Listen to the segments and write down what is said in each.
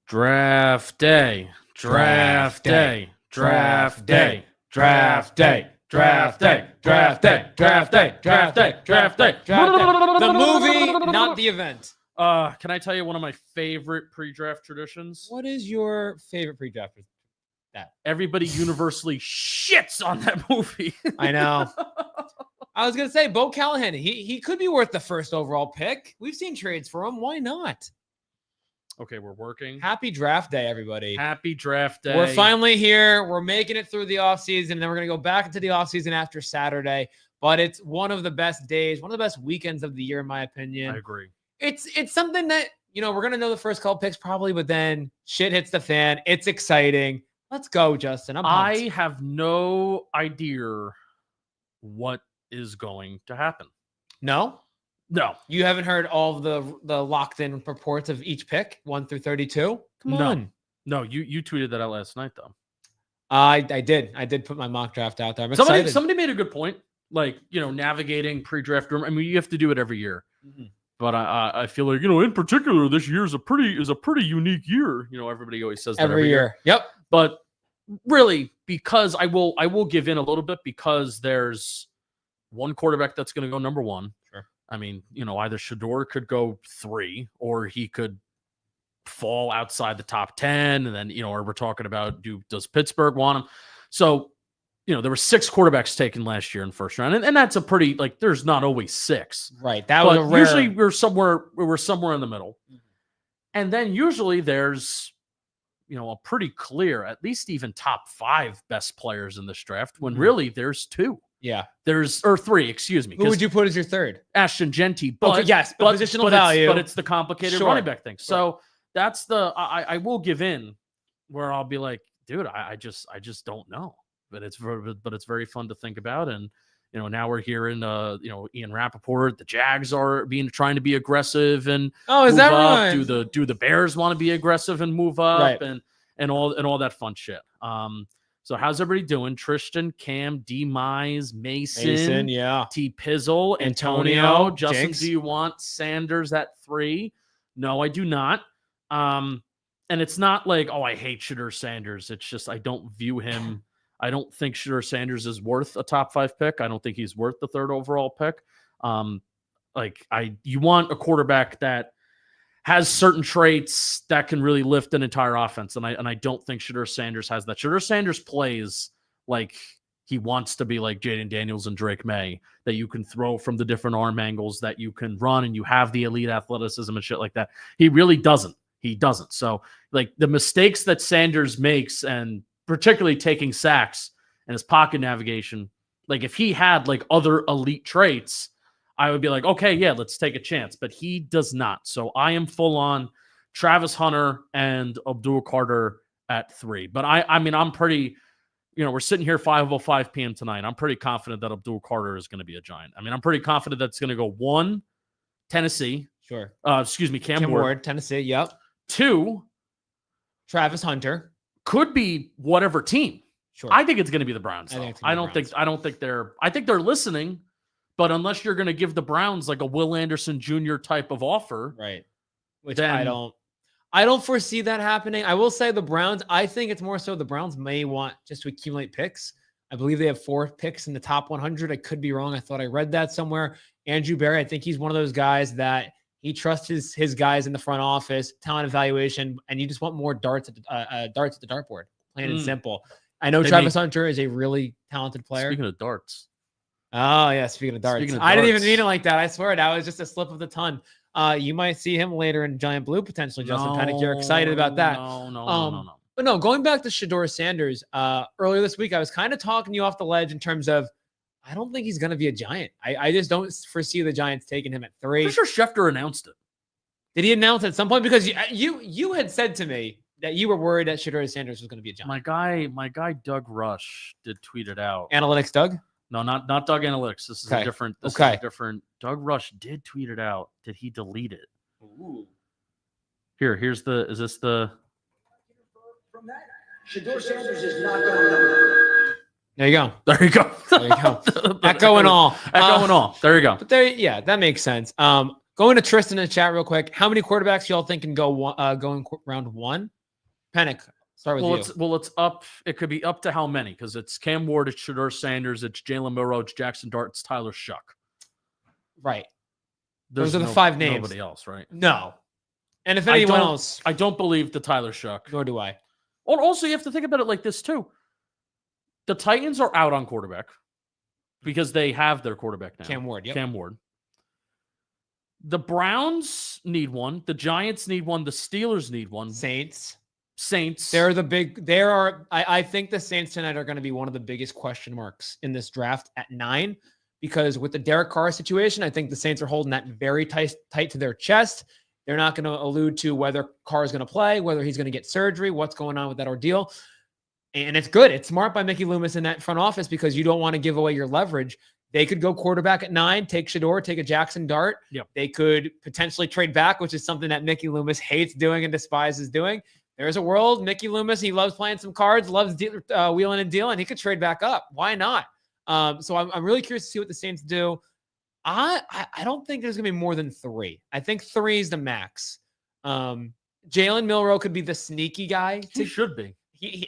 Draft day. Draft day. Draft day. Draft day. Draft day. Draft day. Draft day. Draft day. Draft day. The movie, not the event. Can I tell you one of my favorite pre-draft traditions? What is your favorite pre-draft? That Everybody universally shits on that movie. I know. I was gonna say Bo Callahan. He could be worth the first overall pick. We've seen trades for him. Why not? Okay, we're working. Happy draft day, everybody. Happy draft day. We're finally here. We're making it through the offseason, and then we're going to go back into the offseason after Saturday. But it's one of the best days, one of the best weekends of the year, in my opinion. I agree. It's something that, we're going to know the first couple picks probably, but then shit hits the fan. It's exciting. Let's go, Justin. I'm pumped. I have no idea what is going to happen. No? No. You haven't heard all of the locked-in reports of each pick, 1 through 32? Come on. No, you tweeted that out last night, though. I did. I did put my mock draft out there. I'm excited. Somebody made a good point. Like, navigating pre-draft room. I mean, you have to do it every year. Mm-hmm. But I feel like, in particular, this year is a pretty unique year. Everybody always says that every year. Yep. But really, because I will give in a little bit, because there's one quarterback that's going to go number one. Sure. I mean, either Shedeur could go 3, or he could fall outside the top 10. And then, or we're talking about, does Pittsburgh want him? So, there were 6 quarterbacks taken last year in first round. And that's a pretty, there's not always 6. Right. That was a rare... Usually we're somewhere in the middle. Mm-hmm. And then usually there's, a pretty clear, at least even top 5 best players in this draft, when really there's 2. Yeah. Or 3, excuse me. Who would you put as your third? Ashton Genty. But, okay, yes, but positional value. But it's the complicated running back thing. So that's I will give in, where I'll be like, dude, I just don't know. But it's very fun to think about. And, now we're hearing, Ian Rappaport, the Jags are trying to be aggressive and is that right? Do the Bears want to be aggressive and move up, right. and all that fun shit. So how's everybody doing? Tristan, Cam, D. Mize, Mason, yeah. T. Pizzle, Antonio. Justin, Jinx. Do you want Sanders at 3? No, I do not. And it's not like, I hate Shedeur Sanders. It's just I don't view him. I don't think Shedeur Sanders is worth a top 5 pick. I don't think he's worth the 3rd overall pick. You want a quarterback that has certain traits that can really lift an entire offense. And I don't think Shedeur Sanders has that. Shedeur Sanders plays like he wants to be like Jaden Daniels and Drake May, that you can throw from the different arm angles, that you can run, and you have the elite athleticism and shit like that. He really doesn't. He doesn't. So the mistakes that Sanders makes, and particularly taking sacks and his pocket navigation, if he had other elite traits, I would be like, okay, yeah, let's take a chance. But he does not. So I am full on Travis Hunter and Abdul Carter at 3. But I'm pretty, we're sitting here 5:05 p.m. tonight. I'm pretty confident that Abdul Carter is going to be a Giant. I'm pretty confident that's going to go 1, Tennessee. Sure. Cam Ward, Tennessee. Yep. 2, Travis Hunter. Could be whatever team. Sure. I think it's going to be the Browns. I don't think they're listening. But unless you're going to give the Browns a Will Anderson Jr. type of offer, right? Which I don't foresee that happening. I will say the Browns, I think it's more so the Browns may want just to accumulate picks. I believe they have 4 picks in the top 100. I could be wrong. I thought I read that somewhere. Andrew Berry, I think he's one of those guys that he trusts his guys in the front office, talent evaluation, and you just want more darts at the dartboard, plain and simple. I know Travis Hunter is a really talented player. Speaking of darts. Oh, yeah. Speaking of darts. I didn't even mean it like that. I swear that was just a slip of the tongue. You might see him later in Giant Blue, potentially, Justin Penik. You're excited about that. No. But no, going back to Shedeur Sanders, earlier this week, I was kind of talking you off the ledge in terms of, I don't think he's going to be a Giant. I just don't foresee the Giants taking him at 3. I'm sure Schefter announced it. Did he announce at some point? Because you had said to me that you were worried that Shedeur Sanders was going to be a Giant. My guy Doug Rush did tweet it out. Analytics Doug? No, not Doug Analytics. This is a different. This is a different. Doug Rush did tweet it out. Did he delete it? Ooh. Here's the. Is this the? From that, Shedeur Sanders is not going nowhere. There you go. There you go. There you go. Echo and all. There you go. But that makes sense. Going to Tristan in the chat real quick. How many quarterbacks y'all think can go going round 1? Penik, start with you. It's up. It could be up to how many? Because it's Cam Ward, it's Shedeur Sanders, it's Jalen Milroe, it's Jackson Dart, it's Tyler Shuck. Right. Those are the 5 names. Nobody else, right? No. And if anyone else, I don't believe the Tyler Shuck. Nor do I. Also, you have to think about it like this too. The Titans are out on quarterback because they have their quarterback now. Cam Ward. Yep. Cam Ward. The Browns need one. The Giants need one. The Steelers need one. Saints. I think the Saints tonight are going to be one of the biggest question marks in this draft at 9, because with the Derek Carr situation, I think the Saints are holding that very tight to their chest. They're not going to allude to whether Carr is going to play, whether he's going to get surgery, what's going on with that ordeal. And it's good. It's smart by Mickey Loomis in that front office, because you don't want to give away your leverage. They could go quarterback at 9, take Shedeur, take a Jackson Dart. Yep. They could potentially trade back, which is something that Mickey Loomis hates doing and despises doing. There's a world. Mickey Loomis, he loves playing some cards, loves wheeling and dealing. He could trade back up. Why not? So I'm really curious to see what the Saints do. I don't think there's going to be more than 3. I think 3 is the max. Jalen Milroe could be the sneaky guy. He should be.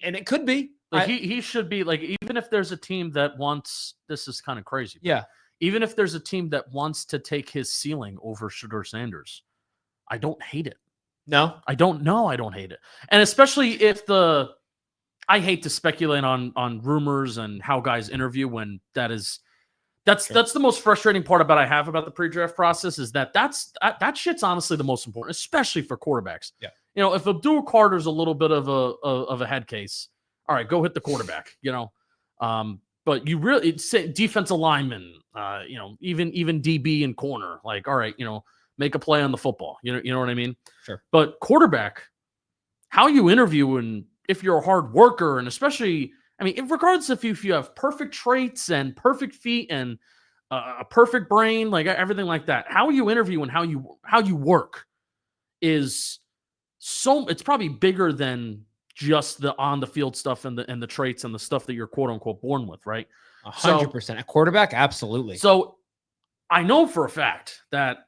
And it could be. He should be, like, even if there's a team that wants, this is kind of crazy. Yeah. Even if there's a team that wants to take his ceiling over Shedeur Sanders, I don't hate it. No? I don't hate it. And especially if I hate to speculate on rumors and how guys interview when that's the most frustrating part about the pre-draft process, is that shit's honestly the most important, especially for quarterbacks. Yeah. You know, if Abdul Carter's a little bit of a head case, all right, go hit the quarterback, you know. But you really defensive lineman, even DB and corner, like, all right, make a play on the football. You know what I mean? Sure. But quarterback, how you interview, and if you're a hard worker, and especially, regardless if you have perfect traits and perfect feet and a perfect brain, like everything like that, how you interview and how you work is it's probably bigger than just the on the field stuff and the traits and the stuff that you're quote unquote born with, right? 100%. A quarterback, absolutely. So I know for a fact that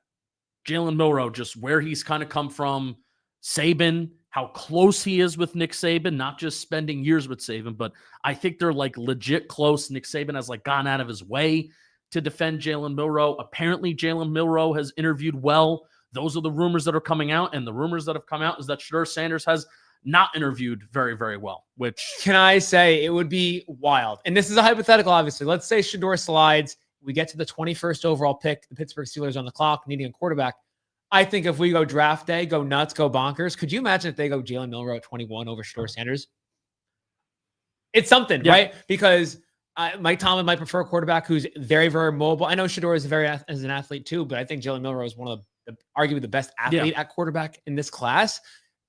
Jalen Milroe, just where he's kind of come from, Saban, how close he is with Nick Saban, not just spending years with Saban, but I think they're like legit close. Nick Saban has like gone out of his way to defend Jalen Milroe. Apparently Jalen Milroe has interviewed well. Those are the rumors that are coming out, and the rumors that have come out is that Shedeur Sanders has not interviewed very, very well, which... Can I say it would be wild? And this is a hypothetical, obviously. Let's say Shedeur slides. We get to the 21st overall pick. The Pittsburgh Steelers on the clock, needing a quarterback. I think if we go draft day, go nuts, go bonkers. Could you imagine if they go Jalen Milroe at 21 over Shedeur Sanders? It's something, right? Because Mike Tomlin might prefer a quarterback who's very, very mobile. I know Shedeur is as an athlete too, but I think Jalen Milroe is one of arguably the best athlete at quarterback in this class.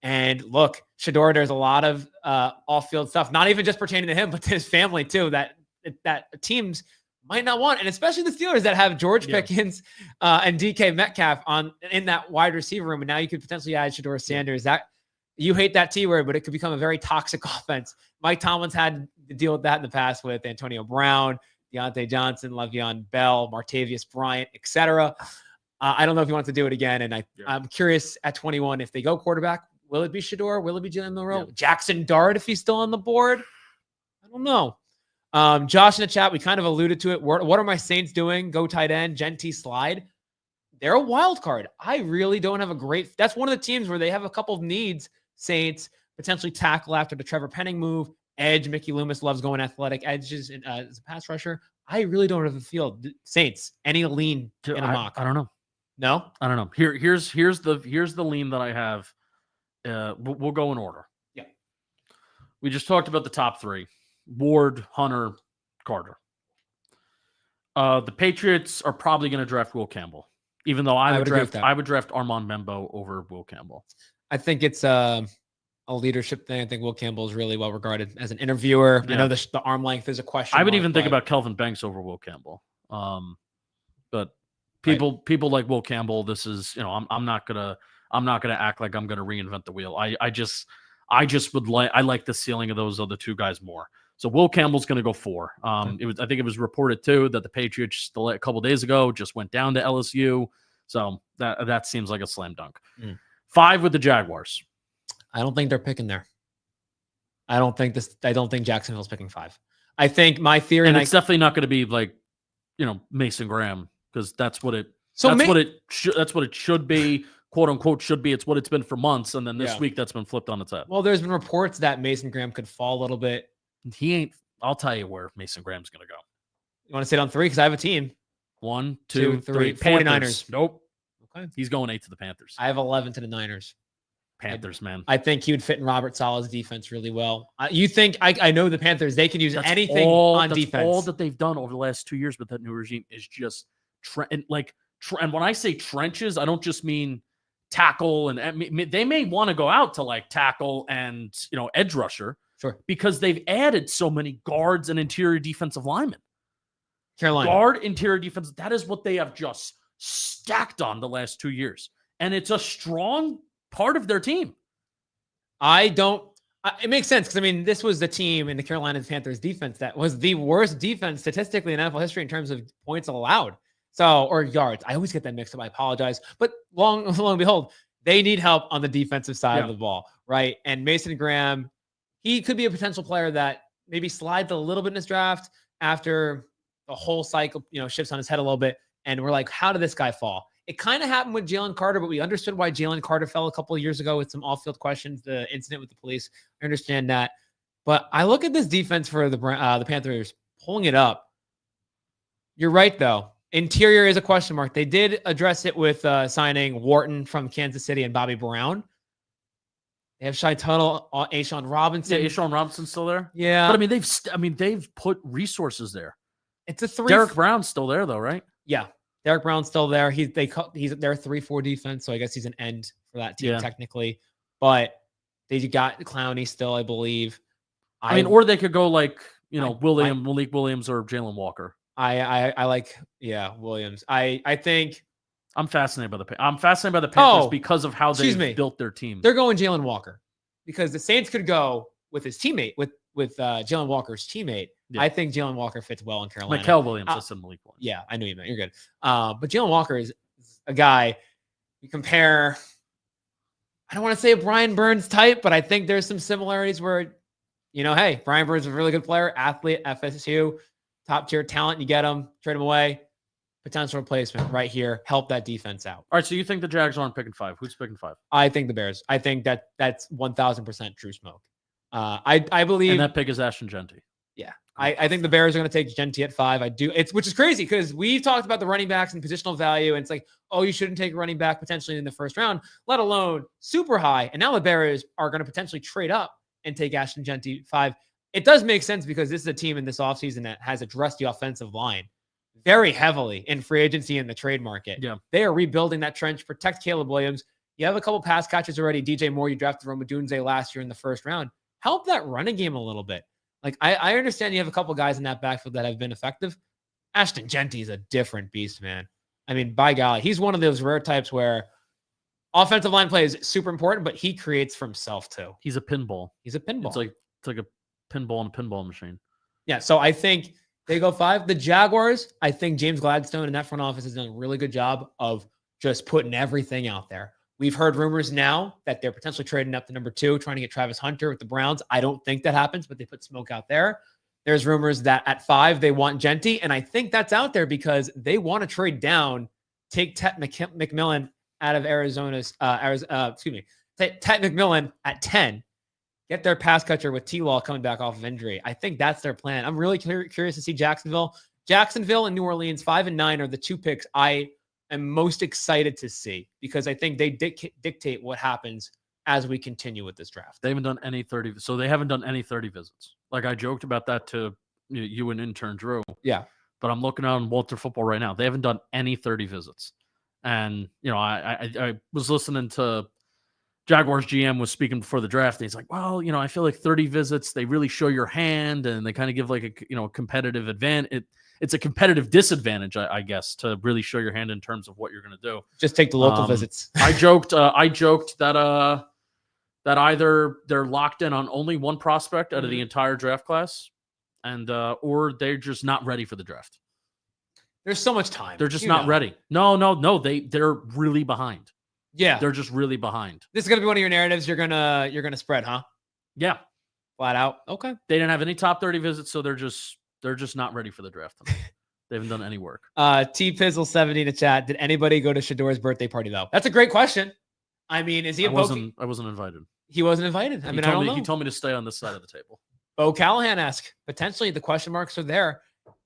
And look, Shedeur, there's a lot of off-field stuff, not even just pertaining to him, but to his family too, that teams might not want. And especially the Steelers that have George Pickens and DK Metcalf in that wide receiver room. And now you could potentially add Shedeur Sanders. That you hate that T word, but it could become a very toxic offense. Mike Tomlin's had to deal with that in the past with Antonio Brown, Deontay Johnson, Le'Veon Bell, Martavius Bryant, etc. I don't know if he wants to do it again. And I'm curious at 21, if they go quarterback, will it be Shedeur? Will it be Jalen Milroe? Yeah. Jackson Dart, if he's still on the board? I don't know. Josh in the chat, we kind of alluded to it. What are my Saints doing? Go tight end, Genty slide. They're a wild card. I really don't have that's one of the teams where they have a couple of needs. Saints, potentially tackle after the Trevor Penning move. Edge, Mickey Loomis loves going athletic edges as a pass rusher. I really don't have a field. Saints, any lean in a mock? I don't know. No? I don't know. Here's the lean that I have. We'll go in order. Yeah. We just talked about the top 3. Ward, Hunter, Carter. The Patriots are probably going to draft Will Campbell, even though I would draft Armand Membo over Will Campbell. I think it's a leadership thing. I think Will Campbell is really well regarded as an interviewer. Yeah. I know the arm length is a question. I would even think about Kelvin Banks over Will Campbell. But people like Will Campbell, this is, I'm not gonna act like I'm gonna reinvent the wheel. I like the ceiling of those other 2 guys more. So Will Campbell's going to go 4. I think it was reported too that the Patriots a couple days ago just went down to LSU. So that seems like a slam dunk. 5 with the Jaguars. I don't think they're picking there. I don't think Jacksonville's picking 5. I think my theory, and it's definitely not going to be like, Mason Graham, because that's what it should be, quote unquote should be. It's what it's been for months, and then this week that's been flipped on its head. Well, there's been reports that Mason Graham could fall a little bit. He ain't. I'll tell you where Mason Graham's going to go. You want to sit on 3 because I have a team. 1, 2, 3. 49ers. Nope. Okay. He's going 8 to the Panthers. I have 11 to the Niners. Panthers, man. I think he would fit in Robert Saleh's defense really well. You think I know the Panthers? They can use anything on defense. All that they've done over the last 2 years with that new regime is just and when I say trenches, I don't just mean tackle, and they may want to go out to like tackle and edge rusher, sure, because they've added so many guards and interior defensive linemen. Carolina guard, interior defense. That is what they have just stacked on the last 2 years, and it's a strong part of their team. It makes sense because this was the team in the Carolina Panthers defense that was the worst defense statistically in NFL history in terms of points allowed. Or yards. I always get that mixed up. I apologize. But long and behold, they need help on the defensive side of the ball, right? And Mason Graham, he could be a potential player that maybe slides a little bit in this draft after the whole cycle, shifts on his head a little bit. And we're like, how did this guy fall? It kind of happened with Jalen Carter, but we understood why Jalen Carter fell a couple of years ago with some off-field questions, the incident with the police. I understand that. But I look at this defense for the Panthers pulling it up. You're right, though. Interior is a question mark. They did address it with signing Wharton from Kansas City and Bobby Brown. They have Shai Tuttle, A'Shawn Robinson. Yeah, A'Shawn Robinson's still there. Yeah, but they've put resources there. It's a 3. Derek Brown's still there though, right? Yeah, Derek Brown's still there. He's their 3-4 defense, so I guess he's an end for that team technically. But they got Clowney still, I believe. Or they could go like Malik Williams or Jalen Walker. I like Williams. I think I'm fascinated by the Panthers because of how they've built their team. They're going Jalen Walker because the Saints could go with his teammate with Jalen Walker's teammate. Yeah. I think Jalen Walker fits well in Carolina. Mikael Williams, that's a Malik Williams. Yeah, I knew you meant. You're good. But Jalen Walker is a guy you compare. I don't want to say a Brian Burns type, but I think there's some similarities where, hey, Brian Burns is a really good player, athlete, FSU. Top tier talent, you get them, trade them away. Potential replacement right here. Help that defense out. All right, so you think the Jags aren't picking 5? Who's picking 5? I think the Bears. I think that's 1,000% true smoke. I believe, and that pick is Ashton Genty. Yeah, I think the Bears are going to take Genty at 5. Which is crazy because we've talked about the running backs and positional value, and it's like, you shouldn't take a running back potentially in the first round, let alone super high. And now the Bears are going to potentially trade up and take Ashton Genty 5. It does make sense because this is a team in this offseason that has addressed the offensive line very heavily in free agency and the trade market. Yeah. They are rebuilding that trench, protect Caleb Williams. You have a couple pass catches already. DJ Moore, you drafted Rome Odunze last year in the first round. Help that running game a little bit. Like, I understand you have a couple guys in that backfield that have been effective. Ashton Genty is a different beast, man. By golly, he's one of those rare types where offensive line play is super important, but he creates for himself too. He's a pinball. It's like a pinball and a pinball machine. Yeah, so I think they go 5. The Jaguars, I think James Gladstone and that front office has done a really good job of just putting everything out there. We've heard rumors now that they're potentially trading up to number 2, trying to get Travis Hunter with the Browns. I don't think that happens, but they put smoke out there. There's rumors that at 5, they want Genty, and I think that's out there because they want to trade down, take Tet McMillan out of Arizona's, Tet McMillan at 10. Get their pass catcher with T-Law coming back off of injury. I think that's their plan. I'm really curious to see Jacksonville. Jacksonville and New Orleans, 5 and 9 are the 2 picks I am most excited to see because I think they dictate what happens as we continue with this draft. They haven't done any 30. So they haven't done any 30 visits. Like I joked about that to you and intern Drew. Yeah. But I'm looking on Walter Football right now. They haven't done any 30 visits. And, I was listening to Jaguars GM was speaking before the draft. And he's like, well, I feel like 30 visits, they really show your hand and they kind of give like a competitive advantage. It's a competitive disadvantage, I guess, to really show your hand in terms of what you're going to do. Just take the local visits. I joked that either they're locked in on only one prospect out of the entire draft class and or they're just not ready for the draft. There's so much time. They're just not ready. No. They're really behind. Yeah. They're just really behind. This is going to be one of your narratives you're going to spread, huh? Yeah. Flat out. Okay. They didn't have any top 30 visits, so they're just not ready for the draft. They haven't done any work. T-Pizzle70 in the chat. Did anybody go to Shador's birthday party though? That's a great question. I mean, is he I wasn't invited. He wasn't invited. I don't know. He told me to stay on this side of the table. Bo Callahan asked. Potentially the question marks are there.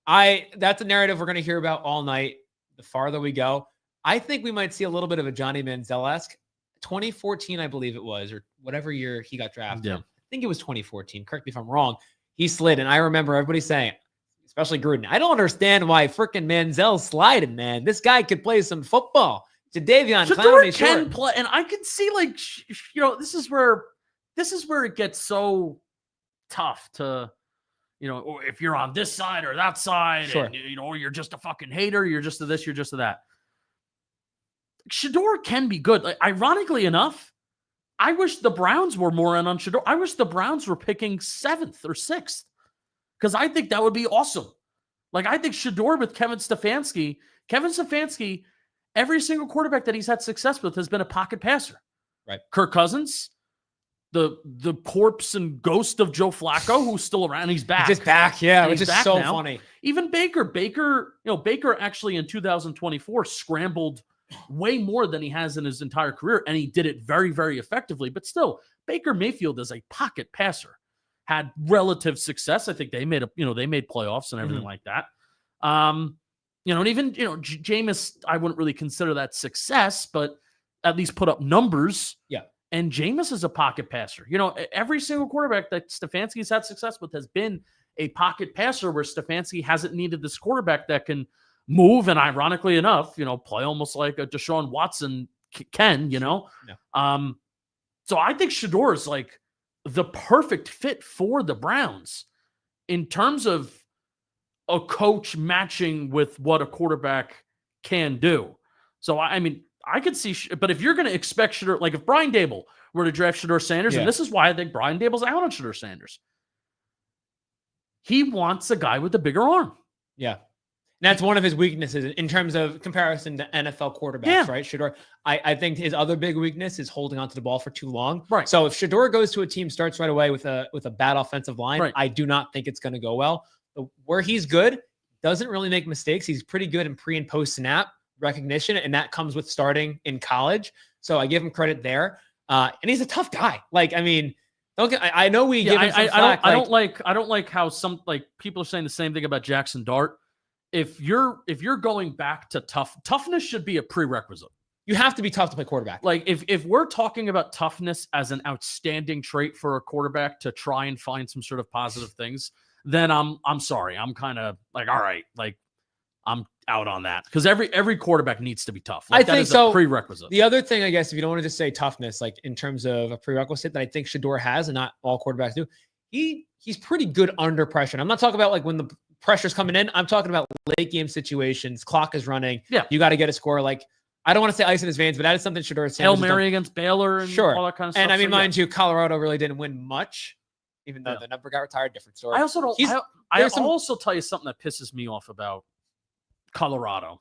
That's a narrative we're going to hear about all night. The farther we go, I think we might see a little bit of a Johnny Manziel-esque. 2014, I believe it was, or whatever year he got drafted. Yeah. I think it was 2014. Correct me if I'm wrong. He slid, and I remember everybody saying, especially Gruden, I don't understand why freaking Manziel slided, man. This guy could play some football. Jadeveon Clowney can play, and I can see this is where it gets so tough to, or if you're on this side or that side, sure. And you're just a fucking hater, you're just to this, you're just to that. Shador can be good. Like, ironically enough, I wish the Browns were more in on Shador. I wish the Browns were picking 7th or 6th because I think that would be awesome. Like, I think Shador with Kevin Stefanski, every single quarterback that he's had success with has been a pocket passer. Right. Kirk Cousins, the corpse and ghost of Joe Flacco, who's still around. He's back. He's just back. Yeah, which is so now. funny. Even Baker, actually in 2024 scrambled way more than he has in his entire career, and he did it very, very effectively. But still, Baker Mayfield is a pocket passer, had relative success. I think they made playoffs and everything like that. And even Jameis, I wouldn't really consider that success, but at least put up numbers. Yeah. And Jameis is a pocket passer. Every single quarterback that Stefanski's had success with has been a pocket passer, where Stefanski hasn't needed this quarterback that can move and, ironically enough, play almost like a Deshaun Watson can. Yeah. So I think Shador is like the perfect fit for the Browns in terms of a coach matching with what a quarterback can do. So I mean, I could see, but if you're going to expect Shador, like if Brian Dable were to draft Shador Sanders, and this is why I think Brian Dable's out on Shador Sanders, he wants a guy with a bigger arm. Yeah. That's one of his weaknesses in terms of comparison to NFL quarterbacks, right? Shador, I think his other big weakness is holding onto the ball for too long. Right. So if Shador goes to a team, starts right away with a bad offensive line, right. I do not think it's going to go well. Where he's good, doesn't really make mistakes. He's pretty good in pre and post snap recognition, and that comes with starting in college. So I give him credit there. And he's a tough guy. Like, I mean, I know we give him some flack. I don't like how some people are saying the same thing about Jackson Dart. If you're going back to toughness should be a prerequisite. You have to be tough to play quarterback. Like if we're talking about toughness as an outstanding trait for a quarterback to try and find some sort of positive things, then I'm sorry. I'm kind of like, all right, like I'm out on that, because every quarterback needs to be tough. Like, I think is so. A prerequisite. The other thing, I guess, if you don't want to just say toughness, like in terms of a prerequisite that I think Shador has, and not all quarterbacks do, he's pretty good under pressure. And I'm not talking about like when the pressure's coming in. I'm talking about late game situations. Clock is running. Yeah, you got to get a score. Like, I don't want to say ice in his veins, but that is something Shador Sanders Hail Mary against Baylor and all that kind of stuff. And I mean, mind you, Colorado really didn't win much, even though the number got retired. Different story. I also don't. I also tell you something that pisses me off about Colorado.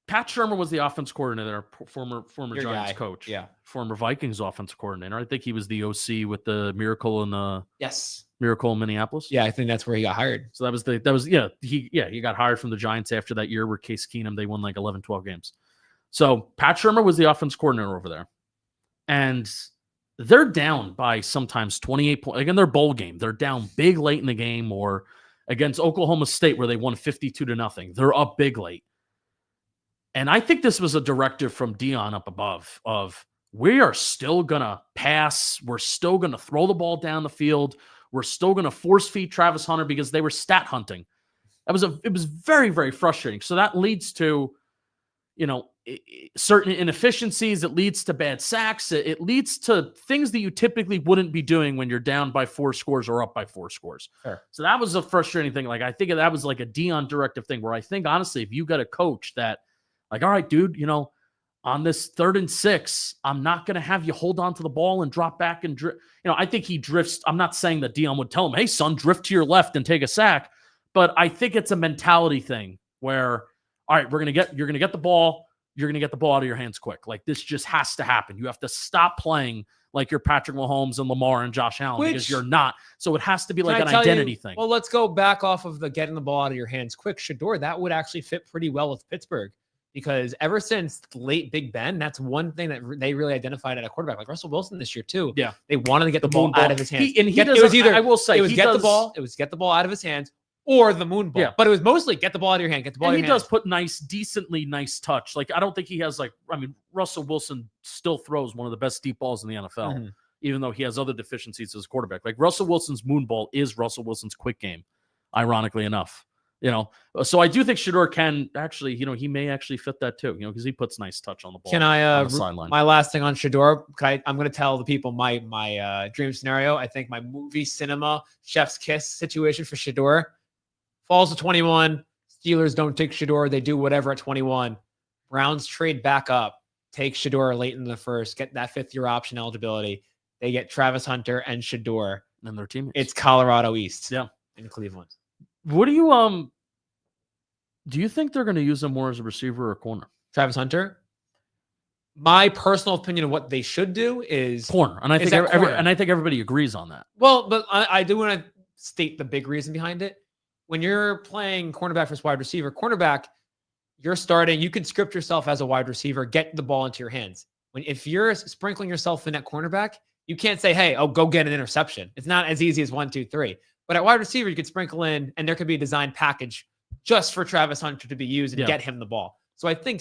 Pat Shurmur was the offense coordinator, former Giants coach, former Vikings offense coordinator. I think he was the OC with the Miracle in Miracle in Minneapolis. Yeah, I think that's where he got hired. So he got hired from the Giants after that year where Case Keenum, they won like 11, 12 games. So Pat Shurmur was the offense coordinator over there. And they're down by sometimes 28 points. Like in their bowl game, they're down big late in the game, or against Oklahoma State where they won 52-0. They're up big late. And I think this was a directive from Dion up above of, we are still going to pass. We're still going to throw the ball down the field. We're still going to force feed Travis Hunter, because they were stat hunting. It was very, very frustrating. So that leads to, certain inefficiencies. It leads to bad sacks. It leads to things that you typically wouldn't be doing when you're down by 4 scores or up by 4 scores. Sure. So that was a frustrating thing. Like, I think that was like a Dion directive thing, where I think, honestly, if you got a coach that, like, all right, dude, on this 3rd and 6, I'm not going to have you hold on to the ball and drop back and I think he drifts. I'm not saying that Dion would tell him, hey, son, drift to your left and take a sack. But I think it's a mentality thing where, all right, you're going to get the ball. you're going to get the ball out of your hands quick. Like, this just has to happen. You have to stop playing like you're Patrick Mahomes and Lamar and Josh Allen, because you're not. So it has to be like an identity thing. Well, let's go back off of the getting the ball out of your hands quick. Shedeur, that would actually fit pretty well with Pittsburgh, because ever since late Big Ben, that's one thing that they really identified at a quarterback. Like Russell Wilson this year too. Yeah, they wanted to get the ball out of his hands. It was either, I will say, it was get the ball out of his hands, or the moon ball. Yeah. But it was mostly get the ball out of your hand, get the ball out of your hand. He does put decently nice touch. Like, I don't think he has Russell Wilson still throws one of the best deep balls in the NFL, even though he has other deficiencies as a quarterback. Like, Russell Wilson's moon ball is Russell Wilson's quick game, ironically enough. So I do think Shedeur can actually, he may actually fit that too, because he puts nice touch on the ball. Can I, on the sideline. My last thing on Shedeur, I'm going to tell the people my dream scenario. I think my movie cinema chef's kiss situation for Shedeur falls to 21. Steelers don't take Shedeur. They do whatever at 21. Browns trade back up, take Shedeur late in the first, get that 5th-year option eligibility. They get Travis Hunter and Shedeur. And their teammates. It's Colorado East. Yeah. In Cleveland. What do you think they're going to use him more as a receiver or a corner? Travis Hunter? My personal opinion of what they should do is corner. And I think everybody agrees on that. Well, but I do want to state the big reason behind it. When you're playing cornerback versus wide receiver, cornerback, you're starting, you can script yourself as a wide receiver, get the ball into your hands. If you're sprinkling yourself in at cornerback, you can't say, hey, go get an interception. It's not as easy as 1, 2, 3. But at wide receiver, you could sprinkle in, and there could be a design package just for Travis Hunter to be used and get him the ball. So I think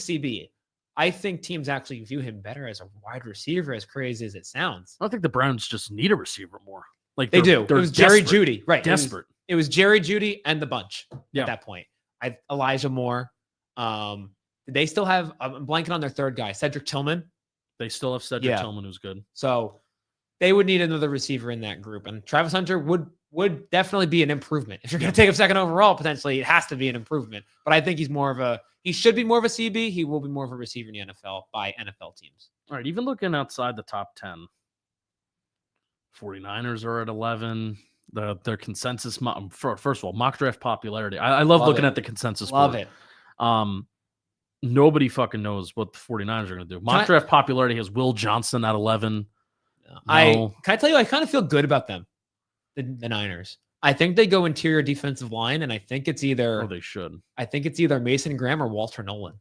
I think teams actually view him better as a wide receiver, as crazy as it sounds. I think the Browns just need a receiver more. Like, they do. It was Jerry Jeudy, right? Desperate. It was Jerry Jeudy and the bunch at that point. Elijah Moore. They still have, I'm blanking on their third guy, Cedric Tillman. They still have Cedric Tillman, who's good. So they would need another receiver in that group. And Travis Hunter would definitely be an improvement. If you're going to take him second overall, potentially, it has to be an improvement. But I think he should be more of a CB. He will be more of a receiver in the NFL by NFL teams. All right, even looking outside the top 10, 49ers are at 11. Their consensus, first of all, mock draft popularity. I love looking at the consensus. Love it. Nobody fucking knows what the 49ers are going to do. Mock draft popularity has Will Johnson at 11. Can I tell you, I kind of feel good about them, the Niners. I think they go interior defensive line, and I think it's either. Oh, they should. I think it's either Mason Graham or Walter Nolan.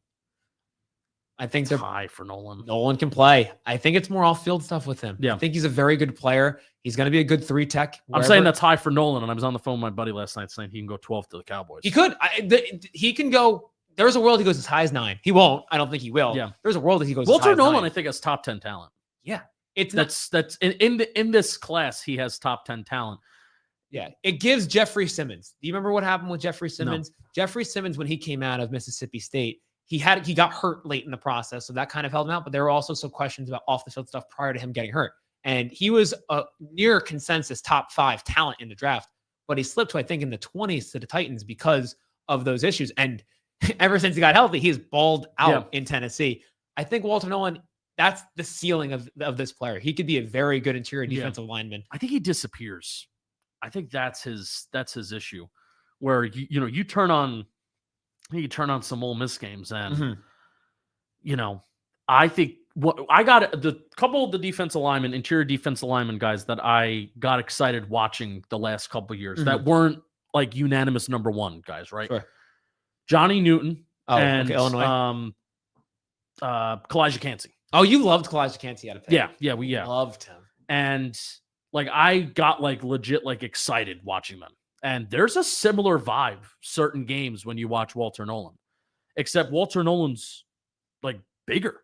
I think they're high for Nolan. Nolan can play. I think it's more off-field stuff with him. Yeah. I think he's a very good player. He's going to be a good 3 tech. I'm saying that's high for Nolan, and I was on the phone with my buddy last night saying he can go 12 to the Cowboys. He could. He can go. There's a world he goes as high as 9. He won't. I don't think he will. Yeah. There's a world that he goes. Walter as high Nolan, as 9. I think, has top 10 talent. Yeah. That's in this class. He has top 10 talent. Yeah, it gives Jeffrey Simmons. Do you remember what happened with Jeffrey Simmons? No. Jeffrey Simmons, when he came out of Mississippi State, he got hurt late in the process, so that kind of held him out. But there were also some questions about off the field stuff prior to him getting hurt, and he was a near consensus top 5 talent in the draft. But he slipped to, I think, in the 20s to the Titans because of those issues. And ever since he got healthy, he's balled out in Tennessee. I think Walter Nolan, that's the ceiling of this player. He could be a very good interior defensive lineman. I think he disappears. I think that's his issue, where you turn on some Ole Miss games, and I think I got the couple of the interior defensive lineman guys that I got excited watching the last couple of years that weren't like unanimous number 1 guys, right? Sure. Johnny Newton and Illinois. Kalijah Kancey. Oh, you loved Kalijah Kancey out of Pitt. Yeah, Loved him. And I got legit excited watching them. And there's a similar vibe certain games when you watch Walter Nolan, except Walter Nolan's bigger,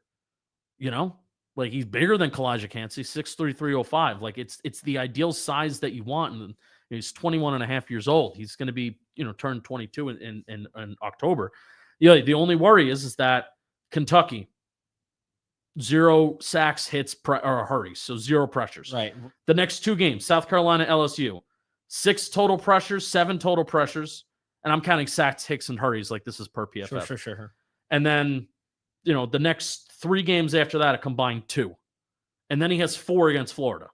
he's bigger than Kalijah Kancey, 6'3", 305. It's the ideal size that you want. And he's 21 and a half years old. He's going to be, turn 22 in October. The only worry is that Kentucky, 0 sacks, hits, or hurries, so 0 pressures. Right. The next 2 games, South Carolina, LSU, 6 total pressures, 7 total pressures, and I'm counting sacks, hits, and hurries this is per PFF. Sure. And then, the next 3 games after that, a combined 2, and then he has 4 against Florida,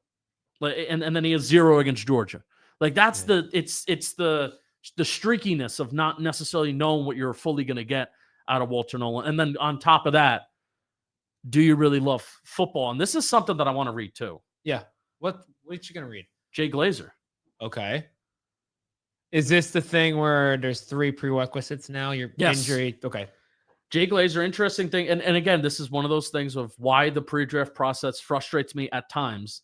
and then he has 0 against Georgia. That's it's the streakiness of not necessarily knowing what you're fully going to get out of Walter Nolan. And then on top of that, do you really love football? And this is something that I want to read too. Yeah. What are you going to read? Jay Glazer. Okay. Is this the thing where there's 3 prerequisites now? Your injury. Okay. Jay Glazer, interesting thing. And again, this is one of those things of why the pre-draft process frustrates me at times,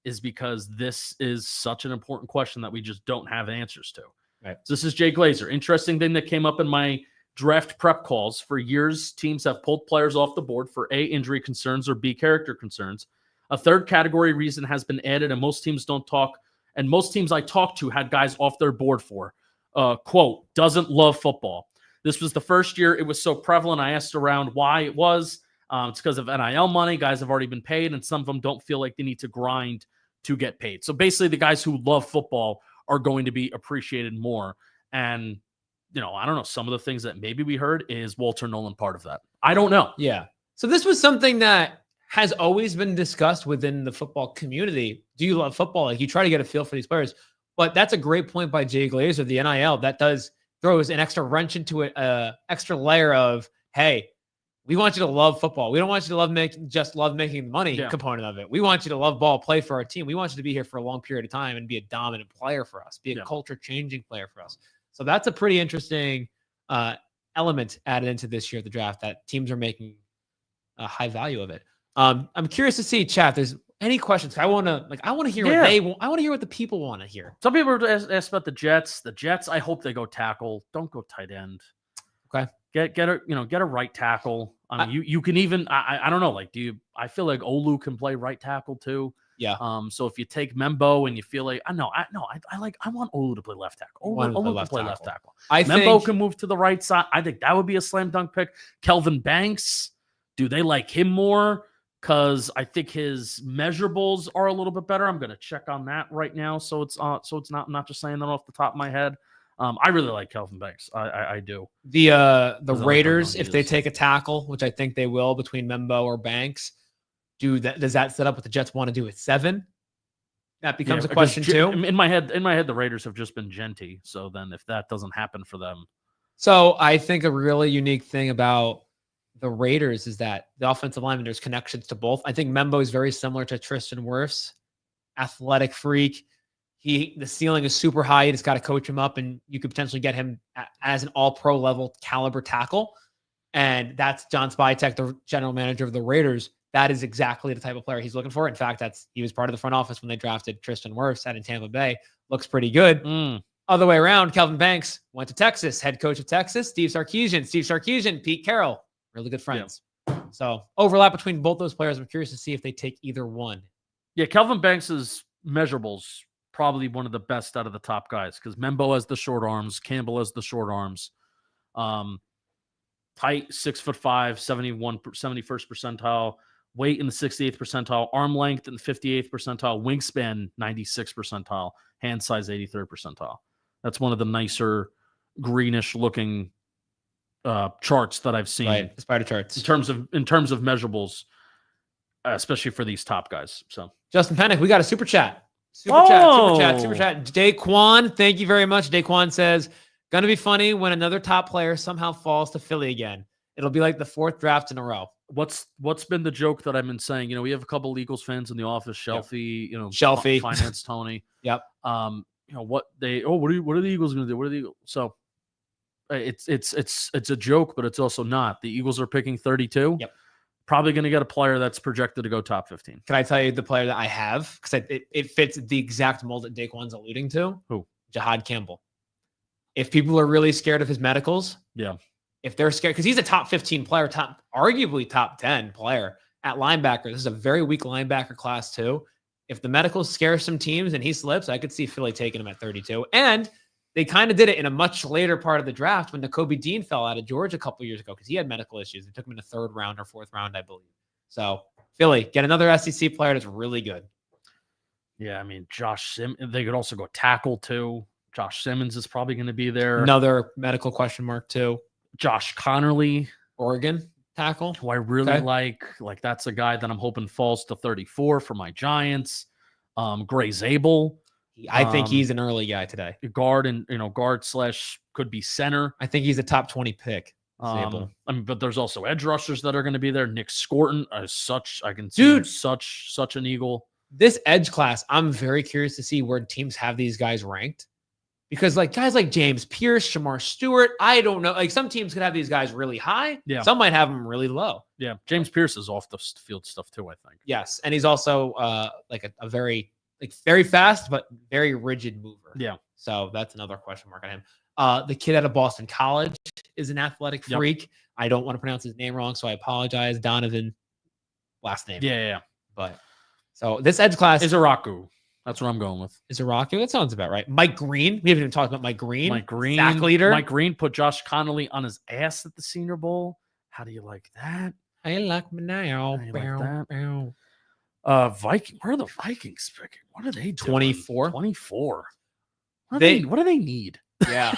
is because this is such an important question that we just don't have answers to. Right. So this is Jay Glazer. Interesting thing that came up in my draft prep calls. For years, teams have pulled players off the board for A, injury concerns, or B, character concerns. A third category reason has been added, and most teams don't talk. And most teams I talked to had guys off their board for, quote, doesn't love football. This was the first year it was so prevalent. I asked around why it was. It's because of NIL money. Guys have already been paid, and some of them don't feel like they need to grind to get paid. So basically, the guys who love football are going to be appreciated more. And, I don't know, some of the things that maybe we heard is Walter Nolan part of that. I don't know. Yeah. So this was something that has always been discussed within the football community. Do you love football? Like, you try to get a feel for these players. But that's a great point by Jay Glazer, the NIL. That throws an extra wrench into it, extra layer of, hey, we want you to love football. We don't want you to love making the money component of it. We want you to love ball, play for our team. We want you to be here for a long period of time and be a dominant player for us, be a culture-changing player for us. So that's a pretty interesting element added into this year of the draft, that teams are making a high value of it. I'm curious to see, chat, there's any questions. I want to hear what they want. I want to hear what the people want to hear. Some people asked about the Jets. The Jets, I hope they go tackle. Don't go tight end. Okay. Get a right tackle. I mean, you can even, I don't know, like, I feel like Olu can play right tackle too. Yeah. So if you take Membo and you feel like, I want Olu to play left tackle. Olu can play left tackle. Membo can move to the right side. I think that would be a slam dunk pick. Kelvin Banks, do they like him more? Because I think his measurables are a little bit better. I'm going to check on that right now. So it's not, I'm not just saying that off the top of my head. I really like Kelvin Banks. I do. The Raiders, if they take a tackle, which I think they will, between Membo or Banks, does that set up what the Jets want to do at 7? That becomes a question too. In my head, the Raiders have just been Genty. So then if that doesn't happen for them. So I think a really unique thing about the Raiders is that the offensive lineman, there's connections to both. I think Membo is very similar to Tristan Wirfs, athletic freak. The ceiling is super high. You just got to coach him up, and you could potentially get him as an all-pro level caliber tackle. And that's John Spytek, the general manager of the Raiders. That is exactly the type of player he's looking for. In fact, he was part of the front office when they drafted Tristan Wirfs out in Tampa Bay. Looks pretty good. Other way around, Kelvin Banks went to Texas, head coach of Texas, Steve Sarkisian, Pete Carroll. Really good friends. Yeah. So overlap between both those players. I'm curious to see if they take either one. Yeah, Kelvin Banks' measurables probably one of the best out of the top guys, because Membo has the short arms, Campbell has the short arms. Height, 6'5", 71st percentile, weight in the 68th percentile, arm length in the 58th percentile, wingspan 96th percentile, hand size 83rd percentile. That's one of the nicer greenish looking charts that I've seen. Right, the spider charts. In terms of measurables, especially for these top guys. So Justin Penik, we got a super chat. Super chat. Daquan, thank you very much. Daquan says, gonna be funny when another top player somehow falls to Philly again. It'll be like the 4th draft in a row. What's been the joke that I've been saying? We have a couple Eagles fans in the office, Shelfie, Shelfie, Finance Tony. Yep. What are the Eagles gonna do? What are the Eagles? So it's a joke, but it's also not. The Eagles are picking 32. Yep. Probably going to get a player that's projected to go top 15. Can I tell you the player that I have? Because it fits the exact mold that Daquan's alluding to. Who? Jahad Campbell. If people are really scared of his medicals, if they're scared, because he's a top 15 player, arguably top 10 player at linebacker. This is a very weak linebacker class too. If the medicals scare some teams and he slips, I could see Philly taking him at 32. And they kind of did it in a much later part of the draft when Nakobe Dean fell out of Georgia a couple years ago because he had medical issues. They took him in the 3rd round or 4th round, I believe. So Philly, get another SEC player that's really good. Yeah, I mean, they could also go tackle too. Josh Simmons is probably going to be there. Another medical question mark too. Josh Connerly, Oregon tackle, who I really like. Like, that's a guy that I'm hoping falls to 34 for my Giants. Gray Zabel. I think he's an early guy today. Guard and guard / could be center. I think he's a top 20 pick. But there's also edge rushers that are going to be there. Nick Scorton I can see him such an Eagle. This edge class, I'm very curious to see where teams have these guys ranked. Because like guys like James Pierce, Shamar Stewart, I don't know. Like some teams could have these guys really high. Yeah. Some might have them really low. Yeah. James Pierce is off the field stuff too, I think. Yes. And he's also like a very fast, but very rigid mover. Yeah. So that's another question mark on him. The kid out of Boston College is an athletic freak. Yep. I don't want to pronounce his name wrong, so I apologize. Donovan, last name. Yeah. But so this edge class is Araku. That's what I'm going with. Is Araku? That sounds about right. Mike Green. We haven't even talked about Mike Green. Sack leader. Mike Green put Josh Connolly on his ass at the Senior Bowl. How do you like that? I like me now. Viking. Where are the Vikings picking? What are they doing? 24. 24. What do they need? Yeah.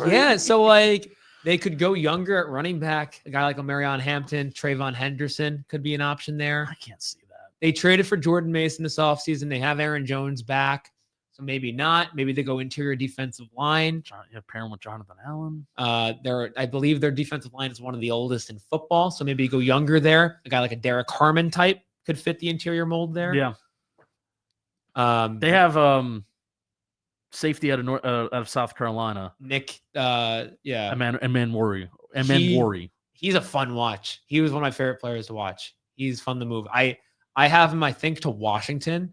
Yeah. So like they could go younger at running back. A guy like Omarion Hampton, Trayvon Henderson could be an option there. I can't see that. They traded for Jordan Mason this offseason. They have Aaron Jones back. So maybe not. Maybe they go interior defensive line. Pairing with Jonathan Allen. I believe their defensive line is one of the oldest in football. So maybe go younger there. A guy like a Derek Harmon type could fit the interior mold there. Yeah. They have safety out of South Carolina. Nick, Eman Worry. He's a fun watch. He was one of my favorite players to watch. He's fun to move. I have him, I think, to Washington,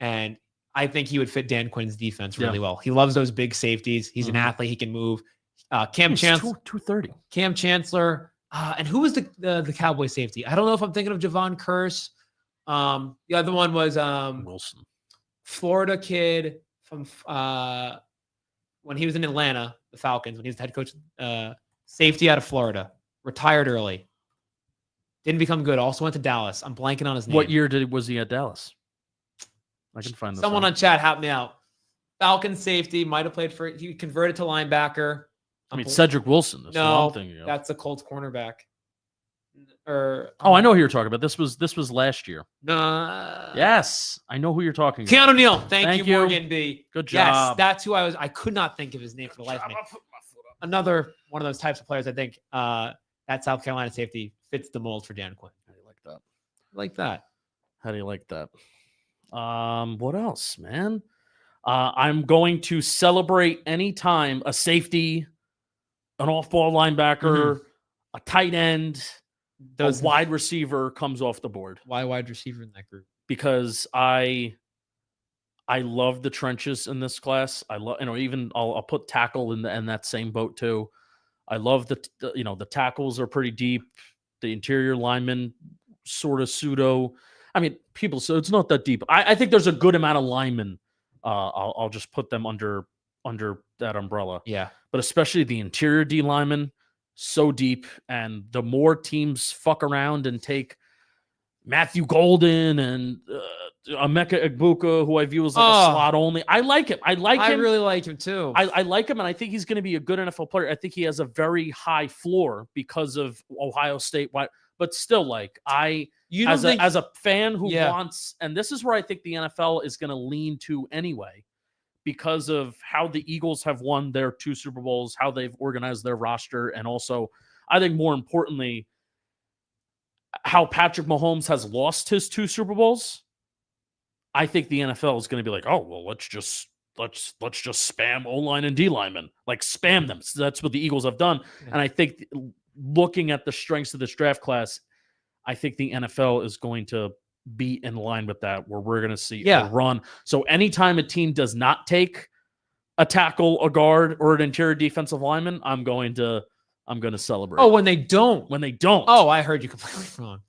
and I think he would fit Dan Quinn's defense really well. He loves those big safeties. He's an athlete. He can move. Cam Chancellor, 230. Cam Chancellor, and who was the Cowboy safety? I don't know if I'm thinking of Javon Curse. The other one was Wilson, Florida kid from when he was in Atlanta, the Falcons, when he was the head coach, safety out of Florida, retired early. Didn't become good. Also went to Dallas. I'm blanking on his name. What year was he at Dallas? I can find this. Someone on chat help me out. Falcon safety might have played for. He converted to linebacker. Cedric Wilson. That's a Colts cornerback. I know who you're talking about. This was last year. No. Yes, I know who you're talking about. Keanu Neal. Thank you, Morgan B. Good job. Yes, that's who I was. I could not think of his name for the life of me. Another one of those types of players. I think that South Carolina safety fits the mold for Dan Quinn. How do you like that? Like that. How do you like that? What else, man? I'm going to celebrate anytime a safety, an off-ball linebacker, a tight end, a wide receiver comes off the board. Why wide receiver in that group? Because I love the trenches in this class. I love, even I'll put tackle in that same boat too. I love the tackles are pretty deep. The interior linemen sort of pseudo. I mean, so it's not that deep. I think there's a good amount of linemen. I'll just put them under that umbrella. Yeah. But especially the interior D linemen, so deep. And the more teams fuck around and take Matthew Golden and Emeka Egbuka, who I view as like a slot only. I like him. I really like him too. I like him, and I think he's going to be a good NFL player. I think he has a very high floor because of Ohio State. But still, like as a fan who wants, and this is where I think the NFL is going to lean to anyway, because of how the Eagles have won their 2 Super Bowls, how they've organized their roster, and also, I think more importantly, how Patrick Mahomes has lost his 2 Super Bowls. I think the NFL is going to be like, oh, well, let's just spam O-line and D linemen, like spam them. So that's what the Eagles have done. Yeah. And I think looking at the strengths of this draft class, I think the NFL is going to be in line with that, where we're going to see a run. So anytime a team does not take a tackle, a guard, or an interior defensive lineman, I'm going to celebrate. Oh, when they don't. Oh, I heard you completely wrong.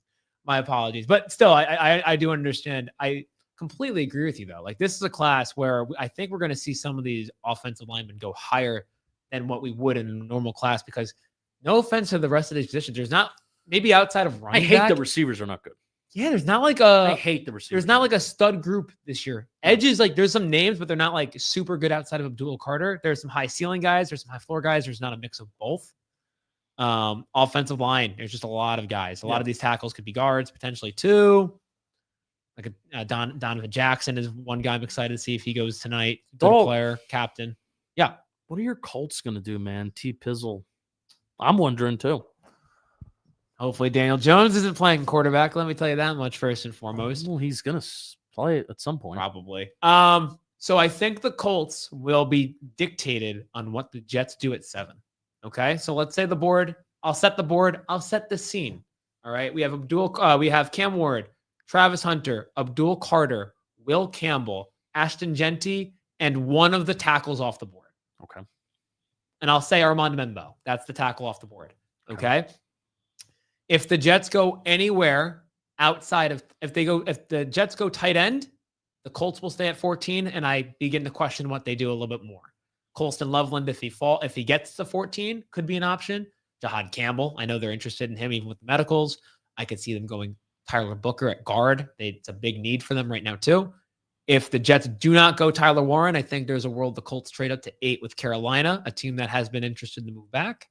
My apologies. But still, I do understand. I completely agree with you, though. Like, this is a class where I think we're going to see some of these offensive linemen go higher than what we would in a normal class, because no offense to the rest of these positions, there's not, maybe outside of running back. I hate the receivers are not good. Yeah, there's not like I hate the receivers. There's not like a stud group this year. Edges, like, there's some names, but they're not like super good outside of Abdul Carter. There's some high ceiling guys. There's some high floor guys. There's not a mix of both. Offensive line, there's just a lot of guys. A lot of these tackles could be guards, potentially too. Like Donovan Jackson is one guy I'm excited to see if he goes tonight. Good player, captain. Yeah. What are your Colts going to do, man? T. Pizzle. I'm wondering too. Hopefully Daniel Jones isn't playing quarterback. Let me tell you that much first and foremost. Well, he's going to play it at some point. Probably. So I think the Colts will be dictated on what the Jets do at 7. Okay. So let's say the board. I'll set the board. I'll set the scene. All right. We have Cam Ward, Travis Hunter, Abdul Carter, Will Campbell, Ashton Genty, and one of the tackles off the board. Okay. And I'll say Armand Membo. That's the tackle off the board. Okay. If the Jets go anywhere outside of, if the Jets go tight end, the Colts will stay at 14. And I begin to question what they do a little bit more. Colston Loveland, if he gets to 14, could be an option. Jahad Campbell, I know they're interested in him even with the medicals. I could see them going Tyler Booker at guard. It's a big need for them right now too. If the Jets do not go Tyler Warren, I think there's a world the Colts trade up to 8 with Carolina, a team that has been interested to move back.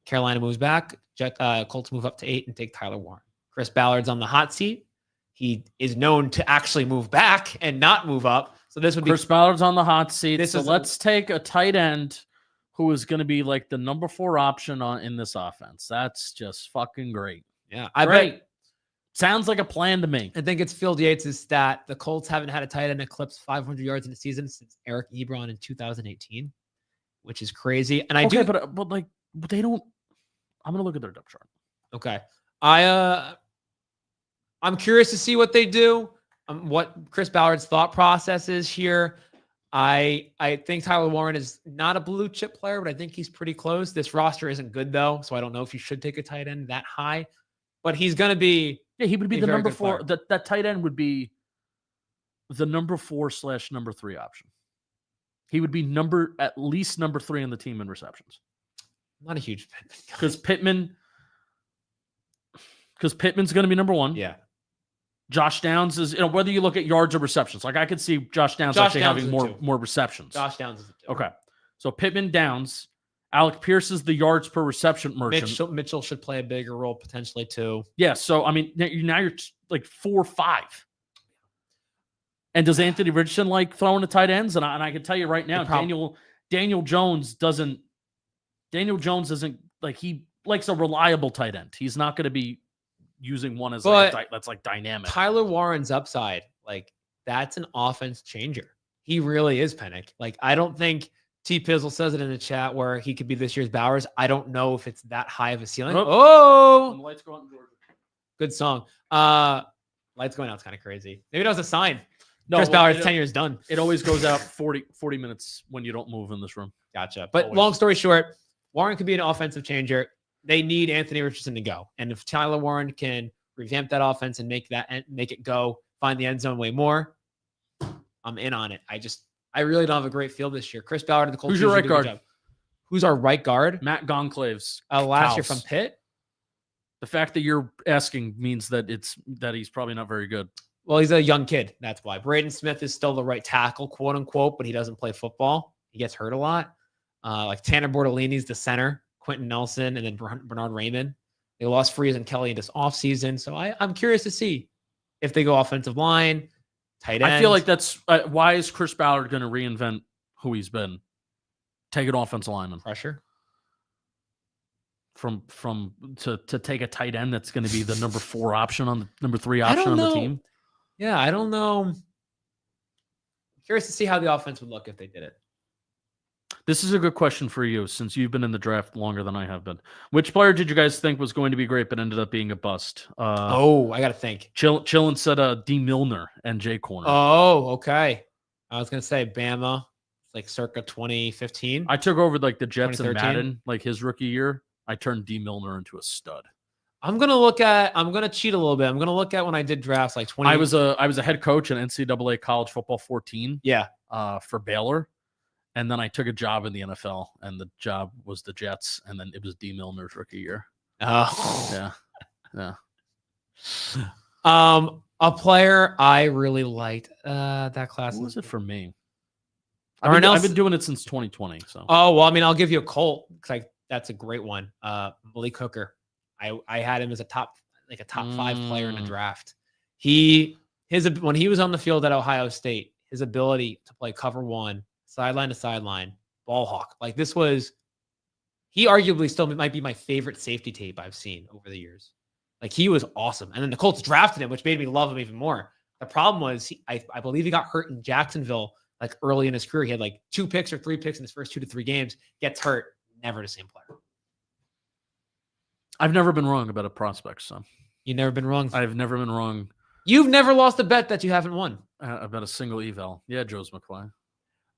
Carolina moves back. Colts move up to 8 and take Tyler Warren. Chris Ballard's on the hot seat. He is known to actually move back and not move up. So this would be Chris Ballard's on the hot seat. Let's take a tight end who is going to be like the number 4 option in this offense. That's just fucking great. Yeah, bet. Sounds like a plan to me. I think it's Phil Yates' stat. The Colts haven't had a tight end eclipse 500 yards in a season since Eric Ebron in 2018, which is crazy. And but like they don't. I'm gonna look at their depth chart. Okay, I'm curious to see what they do. What Chris Ballard's thought process is here. I think Tyler Warren is not a blue chip player, but I think he's pretty close. This roster isn't good though, so I don't know if you should take a tight end that high. But he's going to be. Yeah, he would be the number 4. That tight end would be the number 4/number 3 option. He would be at least number 3 on the team in receptions. I'm not a huge Pittman because Pittman's going to be number 1. Yeah. Josh Downs is, whether you look at yards or receptions, like I could see Josh Downs having more receptions. Josh Downs is the 2. Okay. So Pittman, Downs. Alec Pierce is the yards per reception merchant. Mitchell should play a bigger role potentially too. Yeah. So, I mean, now you're like 4-5. And does Anthony Richardson like throwing the tight ends? And I can tell you right now, Daniel Jones isn't like, he likes a reliable tight end. He's not going to be using one as that's like dynamic. Tyler Warren's upside, like that's an offense changer. He really is, Penik. Like I don't think T. Pizzle says it in the chat where he could be this year's Bowers. I don't know if it's that high of a ceiling. Oh, the lights go out in Georgia. Good song. Lights going out is kind of crazy. Maybe that was a sign. No, Chris Ballard's 10 years done. It always goes out 40 minutes when you don't move in this room. Gotcha. But long story short, Warren could be an offensive changer. They need Anthony Richardson to go. And if Tyler Warren can revamp that offense and make it go, find the end zone way more, I'm in on it. I really don't have a great field this year. Chris Ballard and the Colts. Who's your right guard? Who's our right guard? Matt Gonclaves. Last year from Pitt. The fact that you're asking means that he's probably not very good. Well, he's a young kid. That's why. Braden Smith is still the right tackle, quote unquote, but he doesn't play football. He gets hurt a lot. Like Tanner Bortolini's the center, Quentin Nelson, and then Bernard Raymond. They lost Freeze and Kelly in this offseason. So I'm curious to see if they go offensive line, tight end. I feel like that's why is Chris Ballard going to reinvent who he's been? Take an offensive lineman. Pressure. To take a tight end that's going to be the number 4 option on the number 3 option on the team. Yeah, I don't know. I'm curious to see how the offense would look if they did it. This is a good question for you since you've been in the draft longer than I have been. Which player did you guys think was going to be great but ended up being a bust? I got to think. Chillin said D. Milner and Jay Corner. Oh, okay. I was going to say Bama, like circa 2015. I took over like the Jets and Madden, like his rookie year. I turned D. Milner into a stud. I'm going to cheat a little bit. I'm going to look at when I did drafts like 20. I was a head coach in NCAA college football 14. Yeah. For Baylor. And then I took a job in the NFL, and the job was the Jets, and then it was D. Milner's rookie year. Oh. Yeah. A player I really liked that class. What was it for me? I've been doing it since 2020. So. Oh, well, I mean, I'll give you a Colt because that's a great one. Malik Hooker. I had him as a top 5 player in the draft. When he was on the field at Ohio State, his ability to play cover 1, sideline to sideline, ball hawk. Like he arguably still might be my favorite safety tape I've seen over the years. Like he was awesome. And then the Colts drafted him, which made me love him even more. The problem was I believe he got hurt in Jacksonville like early in his career. He had like 2 picks or 3 picks in his first 2 to 3 games, gets hurt, never the same player. I've never been wrong about a prospect, son. You've never been wrong. I've never been wrong. You've never lost a bet that you haven't won. About a single eval. Yeah, Joe's McFly.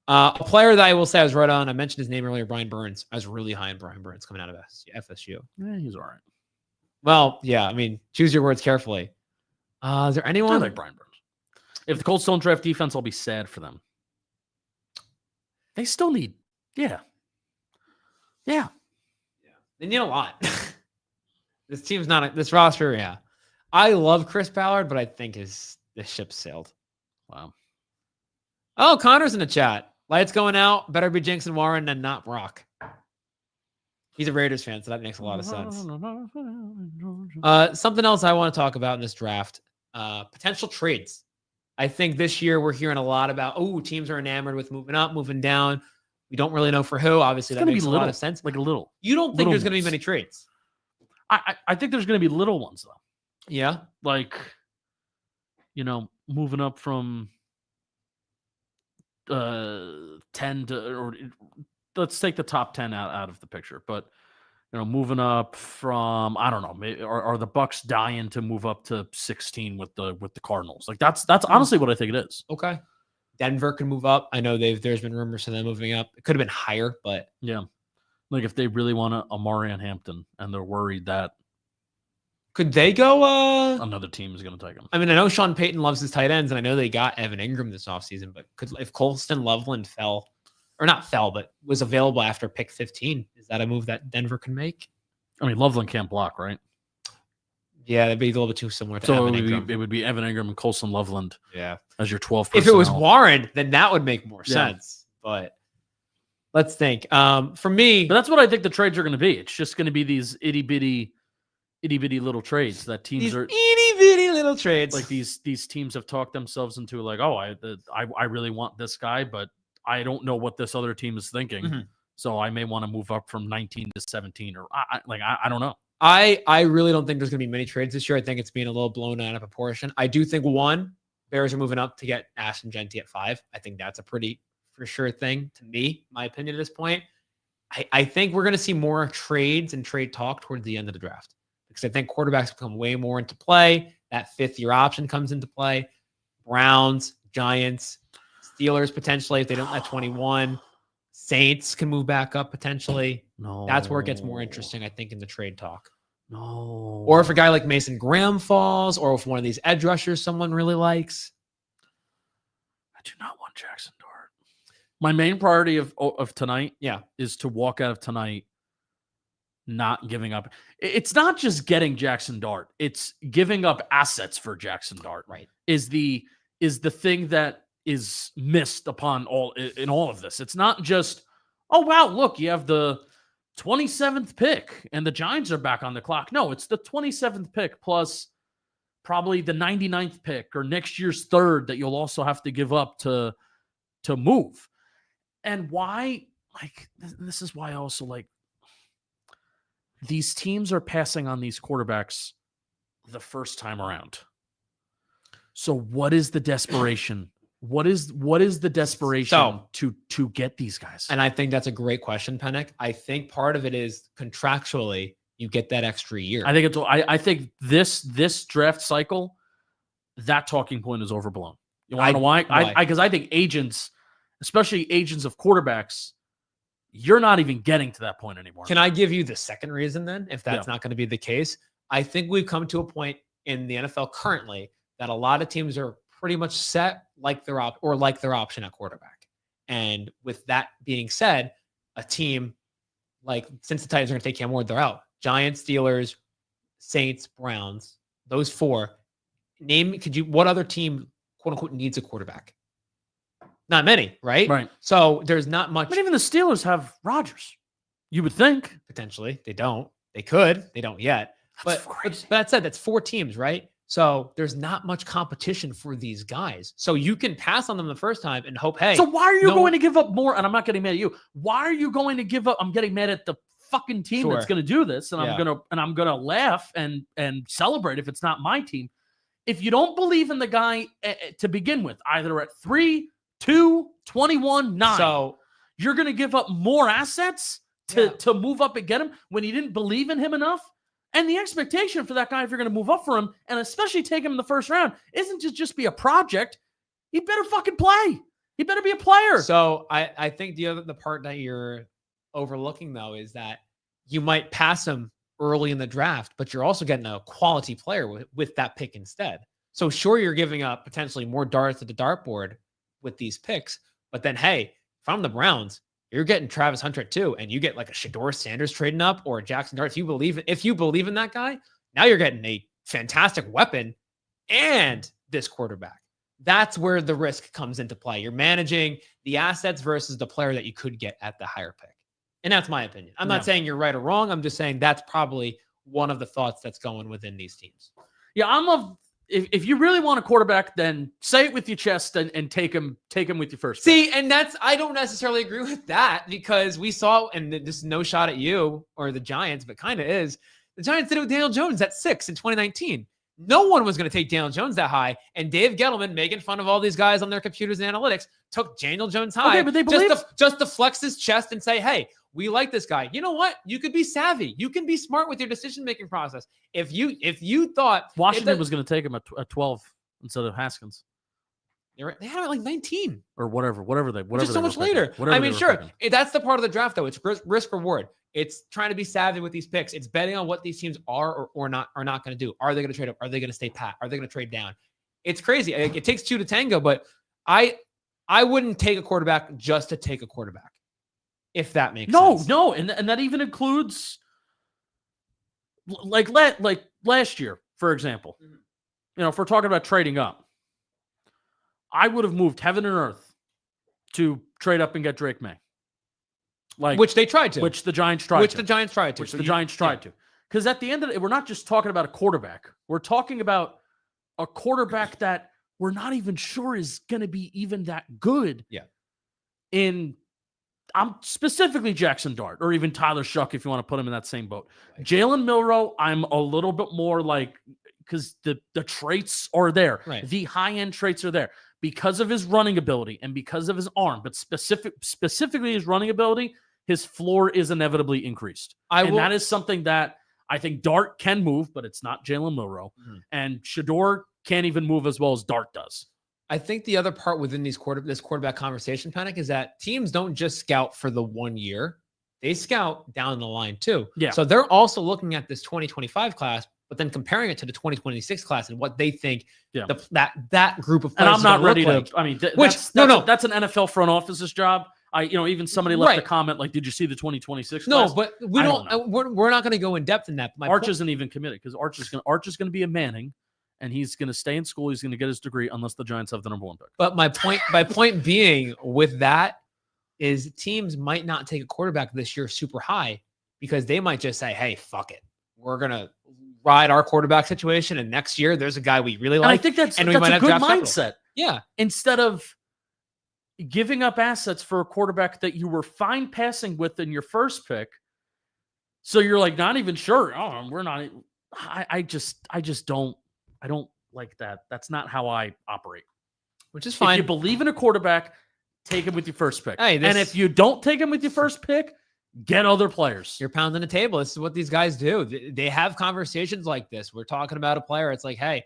A player that I will say I was right on. I mentioned his name earlier, Brian Burns. I was really high on Brian Burns coming out of FSU. Yeah, he's all right. Well, yeah. I mean, choose your words carefully. Is there anyone? I like Brian Burns. If the Colts don't draft defense, I'll be sad for them. They still need, yeah. They need a lot. This team's not this roster. Yeah, I love Chris Ballard, but I think the ship sailed. Wow. Oh, Connor's in the chat. Lights going out. Better be Jinx and Warren and not Brock. He's a Raiders fan, so that makes a lot of sense. Something else I want to talk about in this draft: potential trades. I think this year we're hearing a lot about teams are enamored with moving up, moving down. We don't really know for who. Obviously, that makes a lot of sense. Like a little. You don't think there's going to be many trades? I think there's going to be little ones though. Yeah, like moving up from 10 to, or let's take the top 10 out of the picture, but moving up from, I don't know, maybe, are the Bucks dying to move up to 16 with the Cardinals? Like that's honestly what I think it is. Okay. Denver can move up. I know there's been rumors of them moving up. It could have been higher, but yeah. Like if they really want a Marion Hampton and they're worried that could they go another team is going to take him. I mean, I know Sean Payton loves his tight ends, and I know they got Evan Ingram this offseason, but if Colston Loveland but was available after pick 15, is that a move that Denver can make? I mean, Loveland can't block, right? Yeah, that'd be a little bit too similar to so Evan Ingram. It would be Evan Ingram and Colston Loveland. Yeah, as your 12. If it was Warren, then that would make more sense. But let's think. For me, but that's what I think the trades are going to be. It's just going to be these itty bitty little trades that teams are itty bitty little trades. Like these teams have talked themselves into like, oh, I really want this guy, but I don't know what this other team is thinking. Mm-hmm. So I may want to move up from 19 to 17, or I don't know. I really don't think there's going to be many trades this year. I think it's being a little blown out of proportion. I do think Bears are moving up to get Ashton Genty at 5. I think that's a pretty for sure thing to me, my opinion at this point. I think we're going to see more trades and trade talk towards the end of the draft, because I think quarterbacks become way more into play. That 5th-year option comes into play. Browns, Giants, Steelers potentially if they don't at 21. Saints can move back up potentially. No, that's where it gets more interesting, I think, in the trade talk. No, or if a guy like Mason Graham falls, or if one of these edge rushers someone really likes. I do not want Jackson Dart. My main priority of tonight, is to walk out of tonight not giving up. It's not just getting Jackson Dart; it's giving up assets for Jackson Dart. Right? Is the thing that is missed upon all of this. It's not just, oh wow, look, you have the 27th pick and the Giants are back on the clock. No, it's the 27th pick plus probably the 99th pick or next year's 3rd that you'll also have to give up to move. And why? Like, this is why I also like these teams are passing on these quarterbacks the first time around. So what is the desperation? What is the desperation to get these guys? And I think that's a great question, Penik. I think part of it is contractually you get that extra year. I think this draft cycle, that talking point is overblown. You want to know why? Because I think agents, especially agents of quarterbacks, you're not even getting to that point anymore. Can I give you the second reason then, if that's not going to be the case? I think we've come to a point in the NFL currently that a lot of teams are pretty much set like their option at quarterback. And with that being said, a team like, since the Titans are going to take Cam Ward, they're out. Giants, Steelers, Saints, Browns, those 4. What other team, quote unquote, needs a quarterback? Not many, right? Right. So there's not much. But even the Steelers have Rodgers. You would think. Potentially. They don't. They could. They don't yet. But that said, that's 4 teams, right? So there's not much competition for these guys. So you can pass on them the first time and hope, hey. So why are you going to give up more? And I'm not getting mad at you. Why are you going to give up? I'm getting mad at the fucking team that's going to do this, and I'm gonna laugh and celebrate if it's not my team. If you don't believe in the guy to begin with, either at 3, 2, 21, 9, so you're going to give up more assets to move up and get him when you didn't believe in him enough. And the expectation for that guy, if you're going to move up for him, and especially take him in the first round, isn't to just be a project. He better fucking play. He better be a player. So I think the part that you're overlooking, though, is that you might pass him early in the draft, but you're also getting a quality player with that pick instead. So sure, you're giving up potentially more darts at the dartboard with these picks, but then, hey, if I'm the Browns, you're getting Travis Hunter at 2, and you get like a Shedeur Sanders trading up or a Jackson Dart. If you believe in that guy, now you're getting a fantastic weapon and this quarterback. That's where the risk comes into play. You're managing the assets versus the player that you could get at the higher pick. And that's my opinion. I'm not saying you're right or wrong. I'm just saying that's probably one of the thoughts that's going within these teams. Yeah, if you really want a quarterback, then say it with your chest and take him with your first pick. See, and I don't necessarily agree with that, because we saw, and this is no shot at you or the Giants, but kind of is, the Giants did it with Daniel Jones at 6 in 2019. No one was going to take Daniel Jones that high, and Dave Gettleman, making fun of all these guys on their computers and analytics, took Daniel Jones high, but they just to flex his chest and say, hey, we like this guy. You know what? You could be savvy. You can be smart with your decision-making process. If you thought Washington was going to take him at 12 instead of Haskins, they had him at like 19 or whatever they just so much later. I mean, sure, that's the part of the draft, though. It's risk reward. It's trying to be savvy with these picks. It's betting on what these teams are or not going to do. Are they going to trade up? Are they going to stay pat? Are they going to trade down? It's crazy. It takes 2 to tango, but I wouldn't take a quarterback just to take a quarterback, if that makes sense. No, and that even includes like last year, for example. Mm-hmm. You know, if we're talking about trading up, I would have moved heaven and earth to trade up and get Drake May. Which they tried to. Which the Giants tried to. Because at the end of it, we're not just talking about a quarterback. We're talking about a quarterback that we're not even sure is going to be even that good. Yeah. I'm specifically Jackson Dart, or even Tyler Shuck, if you want to put him in that same boat. Right. Jalen Milroe, I'm a little bit more like, because the traits are there. Right. The high-end traits are there because of his running ability and because of his arm, but specifically his running ability, his floor is inevitably increased. That is something that I think Dart can move, but it's not Jalen Milroe. Mm-hmm. And Shedeur can't even move as well as Dart does. I think the other part within this quarterback conversation, Penik, is that teams don't just scout for the 1 year. They scout down the line too. Yeah. So they're also looking at this 2025 class, but then comparing it to the 2026 class and what they think that group of players. And I'm not ready to. Like. I mean, that's an NFL front office's job. Even somebody left a comment like, "Did you see the 2026 class?" No, but we don't. We're not going to go in depth in that. Arch isn't even committed because Arch is going to be a Manning, and he's going to stay in school. He's going to get his degree unless the Giants have the number 1 pick. But my point being with that is teams might not take a quarterback this year super high because they might just say, "Hey, fuck it, we're gonna ride our quarterback situation, and next year there's a guy we really like." And I think that's a good mindset. Capital. Yeah, instead of giving up assets for a quarterback that you were fine passing with in your first pick. So you're like, not even sure. Oh, we're not. I don't like that. That's not how I operate. Which is fine. If you believe in a quarterback, take him with your first pick. And if you don't take him with your first pick, get other players. You're pounding the table. This is what these guys do. They have conversations like this. We're talking about a player. It's like, hey,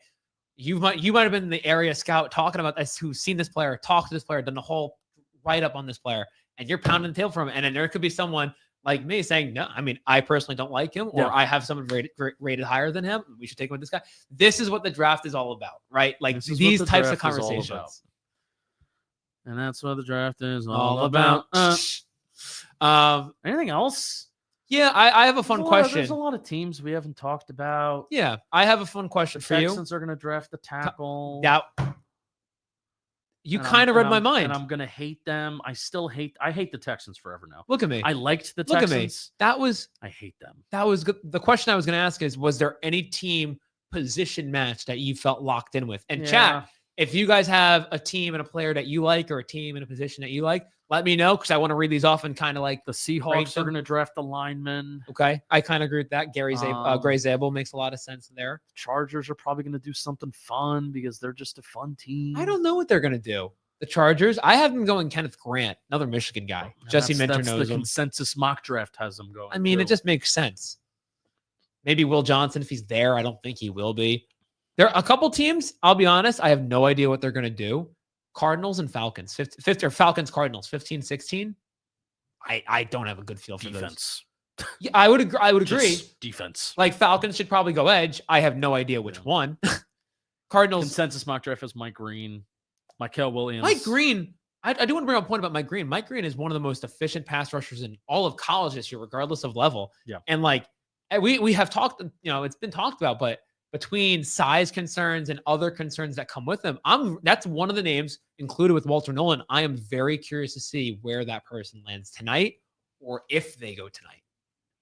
you might have been in the area scout talking about this, who's seen this player, talked to this player, done the whole write-up on this player, and you're pounding the table for him. And then there could be someone like me saying, no, I mean, I personally don't like him, or I have someone rated higher than him. We should take him with this guy. This is what the draft is all about, right? Like these types of conversations. And that's what the draft is all about. Anything else? Yeah, I have a fun question. There's a lot of teams we haven't talked about. Yeah, I have a fun question for you. Texans are going to draft the tackle. You kind of read my mind. And I'm going to hate them. I hate the Texans forever now. Look at me. I liked the Texans. Look at me. I hate them. That was good. The question I was going to ask is, was there any team position match that you felt locked in with. And chat, if you guys have a team and a player that you like or a team and a position that you like, let me know because I want to read these off and kind of like the Seahawks are going to draft the linemen. Okay. I kind of agree with that. Gray Zabel makes a lot of sense there. Chargers are probably going to do something fun because they're just a fun team. I don't know what they're going to do. The Chargers, I have them going Kenneth Grant, another Michigan guy. Jesse Minter knows the him. Consensus mock draft has them going. I mean, it just makes sense. Maybe Will Johnson, if he's there. I don't think he will be. There are a couple teams, I'll be honest, I have no idea what they're going to do. Cardinals and Falcons. 50 or Falcons, Cardinals, 15, 16. I don't have a good feel for defense. Yeah, I would agree. Just defense. Like Falcons should probably go edge. I have no idea which one. Cardinals. Consensus mock draft is Mike Green. Michael Williams. Mike Green, I do want to bring up a point about Mike Green. Mike Green is one of the most efficient pass rushers in all of college this year, regardless of level. Yeah. And like we have talked, it's been talked about, but between size concerns and other concerns that come with him, that's one of the names included with Walter Nolan. I am very curious to see where that person lands tonight or if they go tonight.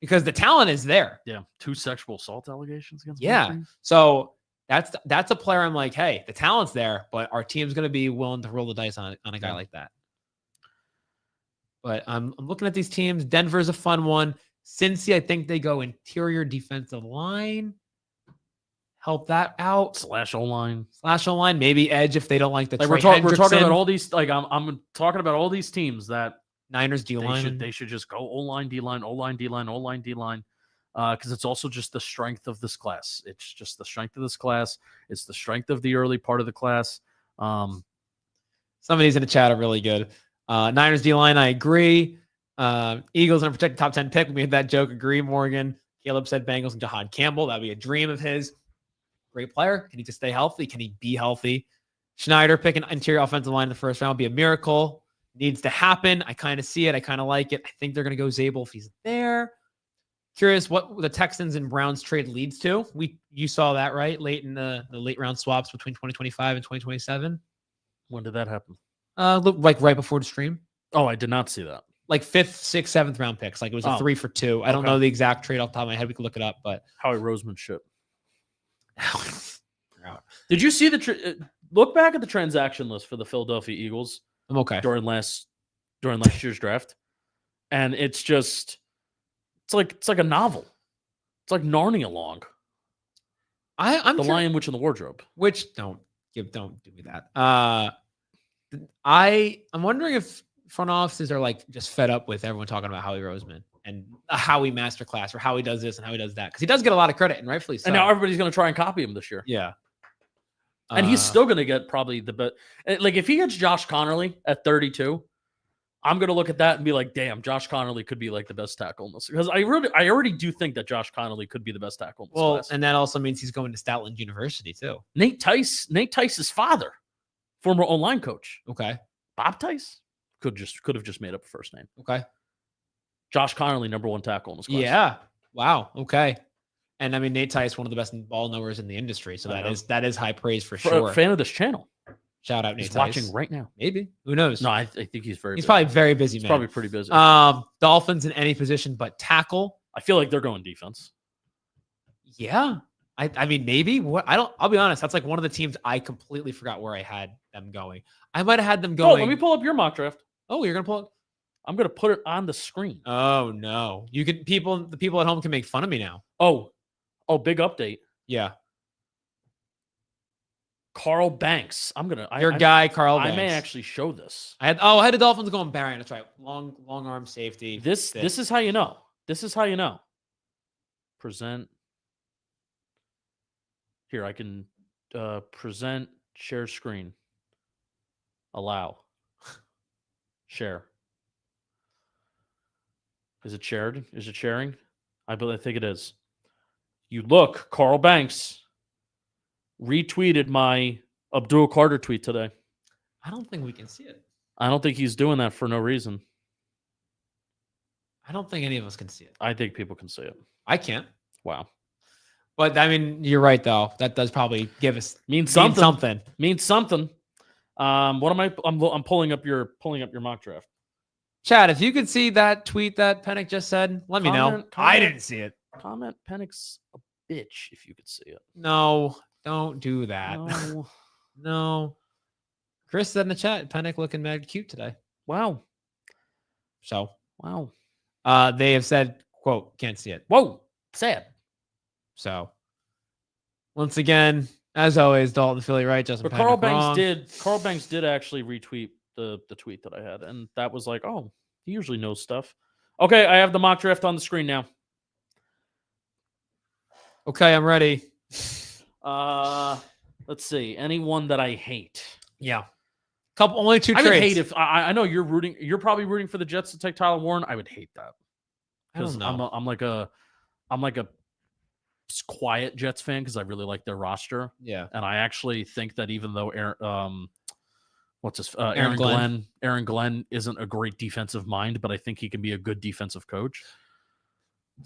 Because the talent is there. Yeah. 2 sexual assault allegations against Mike Green. So that's a player I'm like, hey, the talent's there, but our team's going to be willing to roll the dice on a guy like that. But I'm looking at these teams. Denver's a fun one. Cincy, I think they go interior defensive line. Help that out. Slash O-line. Maybe edge if they don't like the we're talking about all these, like I'm talking about all these teams that Niners D-line. They should just go O-line, D-line, O-line, D-line, O-line, D-line. Because it's also just the strength of this class. It's just the strength of this class. It's the strength of the early part of the class. Some of these in the chat are really good. Niners D-line, I agree. Eagles and a protected top 10 pick. We made that joke. Agree, Morgan. Caleb said Bengals and Jahad Campbell. That'd be a dream of his. Great player. Can he just stay healthy? Can he be healthy? Schneider picking interior offensive line in the first round would be a miracle. Needs to happen. I kind of see it. I kind of like it. I think they're going to go Zabel if he's there. Curious what the Texans and Browns trade leads to. You saw that, right? Late in the late round swaps between 2025 and 2027. When did that happen? Like right before the stream. Oh, I did not see that. Like 5th, 6th, 7th round picks. Like it was a 3 for 2. I don't know the exact trade off the top of my head. We can look it up, but Howie Roseman ship. Did you see look back at the transaction list for the Philadelphia Eagles? I'm okay. During last year's draft, and it's like a novel. It's like Narnia long. I'm the Lion, Witch, and the Wardrobe. Which don't do me that. I'm wondering if front offices are like just fed up with everyone talking about Howie Roseman and a Howie masterclass or how he does this and how he does that because he does get a lot of credit and rightfully so. And now everybody's going to try and copy him this year. Yeah. And he's still going to get probably the best. Like if he gets Josh Connerly at 32, I'm going to look at that and be like, damn, Josh Connerly could be like the best tackle in this. Because I already do think that Josh Connerly could be the best tackle in this class. And that also means he's going to Stoutland University too. Nate Tice's father, former O-line coach. Okay. Bob Tice could have just made up a first name. Okay. Josh Connerly, number 1 tackle in this class. Yeah. Wow. Okay. And I mean, Nate Tice, one of the best ball knowers in the industry. So that is high praise for sure. Fan of this channel. Shout out Nate He's Tice. watching right now. Maybe. Who knows? No, I think he's very busy. Probably very busy, man. He's probably pretty busy. Dolphins in any position but tackle. I feel like they're going defense. Yeah. I mean, maybe. I'll be honest. That's like one of the teams I completely forgot where I had them going. I might have had them going. Oh, let me pull up your mock draft. Oh, you're going to pull it? I'm going to put it on the screen. Oh, no. The people at home can make fun of me now. Oh, big update. Yeah. Carl Banks. Carl Banks. I may actually show this. I had the Dolphins going Barry. That's right. Long arm safety. This is how you know. Present. Here, I can present, share screen. Allow. Share. Is it shared? Is it sharing? I think it is. You look, Carl Banks retweeted my Abdul Carter tweet today. I don't think we can see it. I don't think he's doing that for no reason. I don't think any of us can see it. I think people can see it. I can't. Wow. But I mean, you're right though. That does probably give us means something. Means something. What am I? I'm pulling up your mock draft. Chad, if you could see that tweet that Penik just said, let me know. I didn't see it. Comment Penik's bitch if you could see it. No, don't do that. No. No. Chris said in the chat, Penik looking mad cute today. Wow. So, Wow. they have said, quote, can't see it. Whoa. Sad. So, once again, as always, Dalton Feely right, Justin But Penik Carl Banks wrong. Carl Banks did actually retweet the tweet that I had, and that was like, oh, he usually knows stuff. Okay, I have the mock draft on the screen now. Okay, I'm ready. Let's see. Anyone that I hate. Yeah. Only 2 I trades. would hate if I know you're probably rooting for the Jets to take Tyler Warren. I would hate that. I don't know. I'm like a quiet Jets fan because I really like their roster. Yeah. And I actually think that even though Aaron Glenn isn't a great defensive mind, but I think he can be a good defensive coach.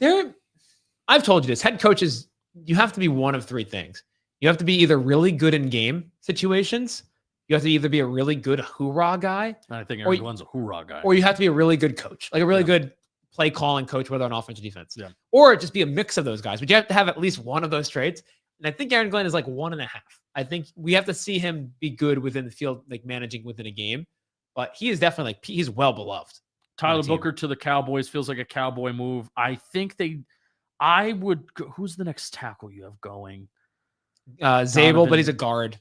I've told you this. Head coaches, you have to be one of 3 things. You have to be either really good in game situations. You have to either be a really good hoorah guy. And I think Aaron Glenn's a hoorah guy. Or you have to be a really good coach, like a really good play calling coach, whether on offense or defense. Yeah. Or just be a mix of those guys. But you have to have at least one of those traits. And I think Aaron Glenn is like 1.5. I think we have to see him be good within the field, like managing within a game. But he is definitely he's well beloved. Tyler Booker to the Cowboys feels like a Cowboy move. I think who's the next tackle you have going? Zabel, but he's a guard.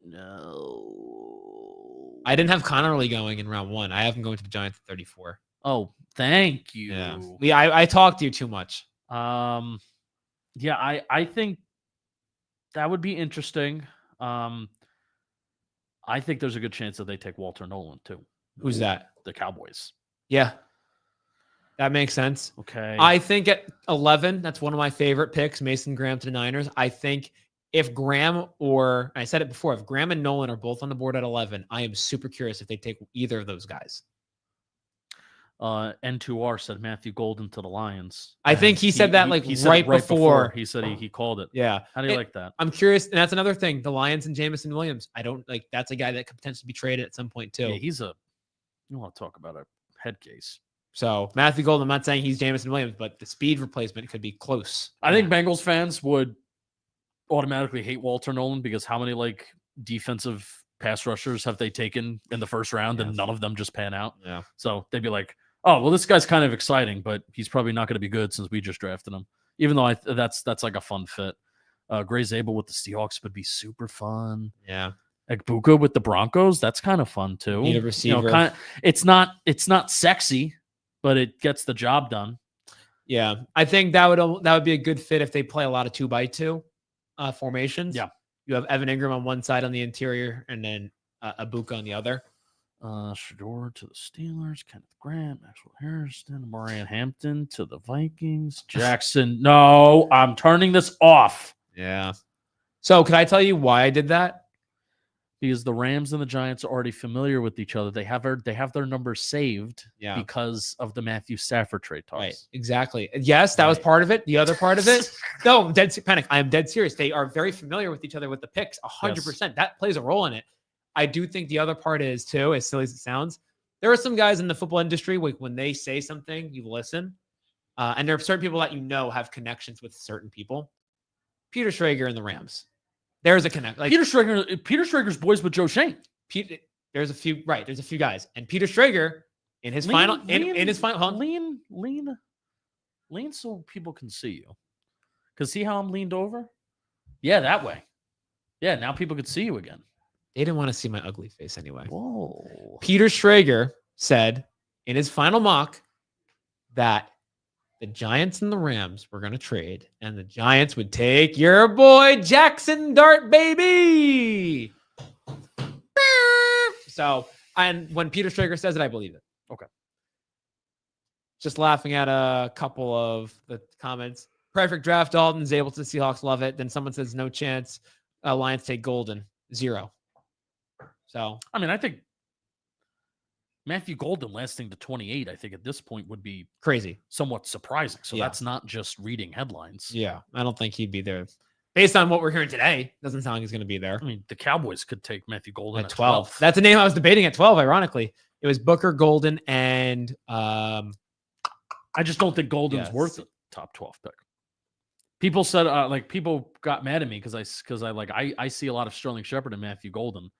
No. I didn't have Connerly going in round 1. I have him going to the Giants at 34. Oh, thank you. Yeah, I talked to you too much. Yeah, I think that would be interesting. I think there's a good chance that they take Walter Nolan too. Who's that? The Cowboys. Yeah. That makes sense. Okay. I think at 11, that's one of my favorite picks, Mason Graham to the Niners. I think if Graham I said it before, if Graham and Nolan are both on the board at 11, I am super curious if they take either of those guys. N2R said Matthew Golden to the Lions. I think he said that right before. He said he called it. Yeah. How do you like that? I'm curious. And that's another thing. The Lions and Jamison Williams. I don't like that's a guy that could potentially be traded at some point too. Yeah, you want to talk about a head case. So Matthew Golden, I'm not saying he's Jamison Williams, but the speed replacement could be close. I think Bengals fans would automatically hate Walter Nolan because how many defensive pass rushers have they taken in the first round and none of them just pan out? Yeah. So they'd be like, oh, well, this guy's kind of exciting, but he's probably not going to be good since we just drafted him. Even though that's like a fun fit. Gray Zabel with the Seahawks would be super fun. Yeah. Egbuka with the Broncos, that's kind of fun too. Need a receiver. It's not sexy, but it gets the job done. Yeah, I think that would be a good fit if they play a lot of 2x2 formations. Yeah, you have Evan Ingram on one side on the interior, and then Egbuka on the other. Shador to the Steelers, Kenneth Grant, Maxwell Harrison, Moran Hampton to the Vikings, Jackson. No, I'm turning this off. Yeah. So, can I tell you why I did that? Because the Rams and the Giants are already familiar with each other. They have their numbers saved because of the Matthew Stafford trade talks. Right, exactly. Yes, that was part of it. The other part of it, no, Penik. I am dead serious. They are very familiar with each other with the picks, 100%. That plays a role in it. I do think the other part is too, as silly as it sounds, there are some guys in the football industry when they say something, you listen, and there are certain people that have connections with certain people. Peter Schrager and the Rams. There's a connect. Peter Schrager's boys with Joe Shane. There's a few guys, and Peter Schrager in his final. Lean so people can see you. Cause see how I'm leaned over? Yeah, that way. Yeah, now people could see you again. They didn't want to see my ugly face anyway. Whoa. Peter Schrager said in his final mock that the Giants and the Rams were going to trade, and the Giants would take your boy Jackson Dart, baby. So, and when Peter Schrager says it, I believe it. Okay. Just laughing at a couple of the comments. Perfect draft, Dalton's able to. Seahawks love it. Then someone says no chance. Lions take Golden. 0. So, I mean, I think Matthew Golden lasting to 28, I think at this point would be crazy, somewhat surprising. So that's not just reading headlines. Yeah, I don't think he'd be there. Based on what we're hearing today, doesn't sound like he's going to be there. I mean, the Cowboys could take Matthew Golden at 12. That's a name I was debating at 12, ironically. It was Booker, Golden, and I just don't think Golden's worth a top 12 pick. People said like people got mad at me because I see a lot of Sterling Shepard and Matthew Golden,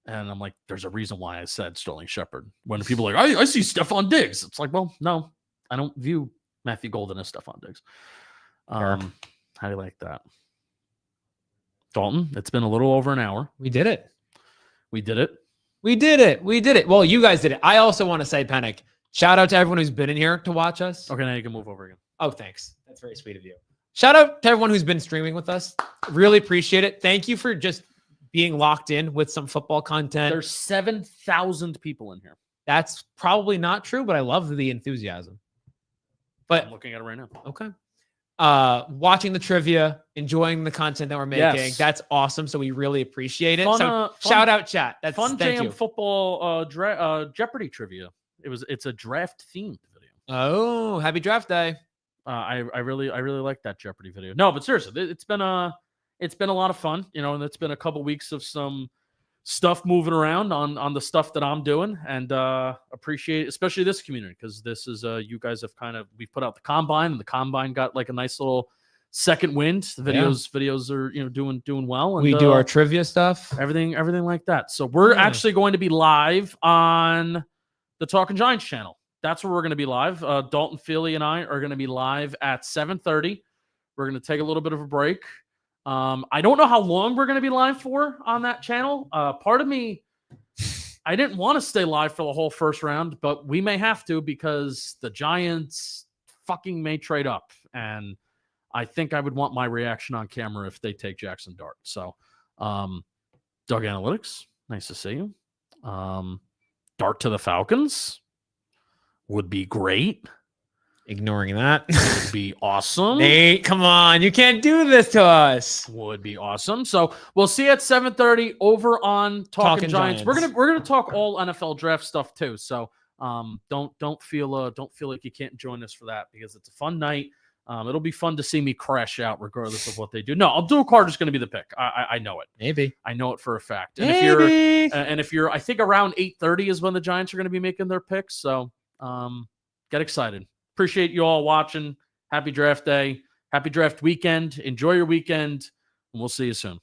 and I'm like, there's a reason why I said Sterling Shepard. When people are like, I see Stephon Diggs, it's like, well, no, I don't view Matthew Golden as Stephon Diggs. How do you like that, Dalton? It's been a little over an hour. We did it. We did it. We did it. We did it. Well, you guys did it. I also want to say, Penik, shout out to everyone who's been in here to watch us. Okay, now you can move over again. Oh, thanks. That's very sweet of you. Shout out to everyone who's been streaming with us. Really appreciate it. Thank you for just being locked in with some football content. There's 7,000 people in here. That's probably not true, but I love the enthusiasm. But I'm looking at it right now. Okay. Watching the trivia, enjoying the content that we're making. Yes. That's awesome. So we really appreciate it. Fun, shout out chat. That's fun thank jam you. football Jeopardy trivia. It's a draft themed video. Oh, happy draft day. I really like that Jeopardy video. No, but seriously, it's been a lot of fun, and it's been a couple weeks of some stuff moving around on the stuff that I'm doing, and appreciate especially this community, because this is you guys have we've put out the combine, and the combine got like a nice little second wind. The videos are doing well, and we do our trivia stuff, everything like that. So we're actually going to be live on the Talking Giants channel. That's where we're going to be live. Dalton Feely and I are going to be live at 7:30. We're going to take a little bit of a break. I don't know how long we're going to be live for on that channel. Part of me, I didn't want to stay live for the whole first round, but we may have to, because the Giants fucking may trade up. And I think I would want my reaction on camera if they take Jackson Dart. So, Doug Analytics, nice to see you. Dart to the Falcons would be great. Ignoring that would be awesome. Nate, come on, you can't do this to us. Would be awesome. So we'll see you at 7:30 over on Talking Giants. We're gonna talk all NFL draft stuff too. So don't feel like you can't join us for that, because it's a fun night. It'll be fun to see me crash out regardless of what they do. No, Abdul Carter's going to be the pick. I know it. Maybe. I know it for a fact. And Maybe. if you're, I think around 8:30 is when the Giants are going to be making their picks. So get excited. Appreciate you all watching. Happy draft day. Happy draft weekend. Enjoy your weekend. And we'll see you soon.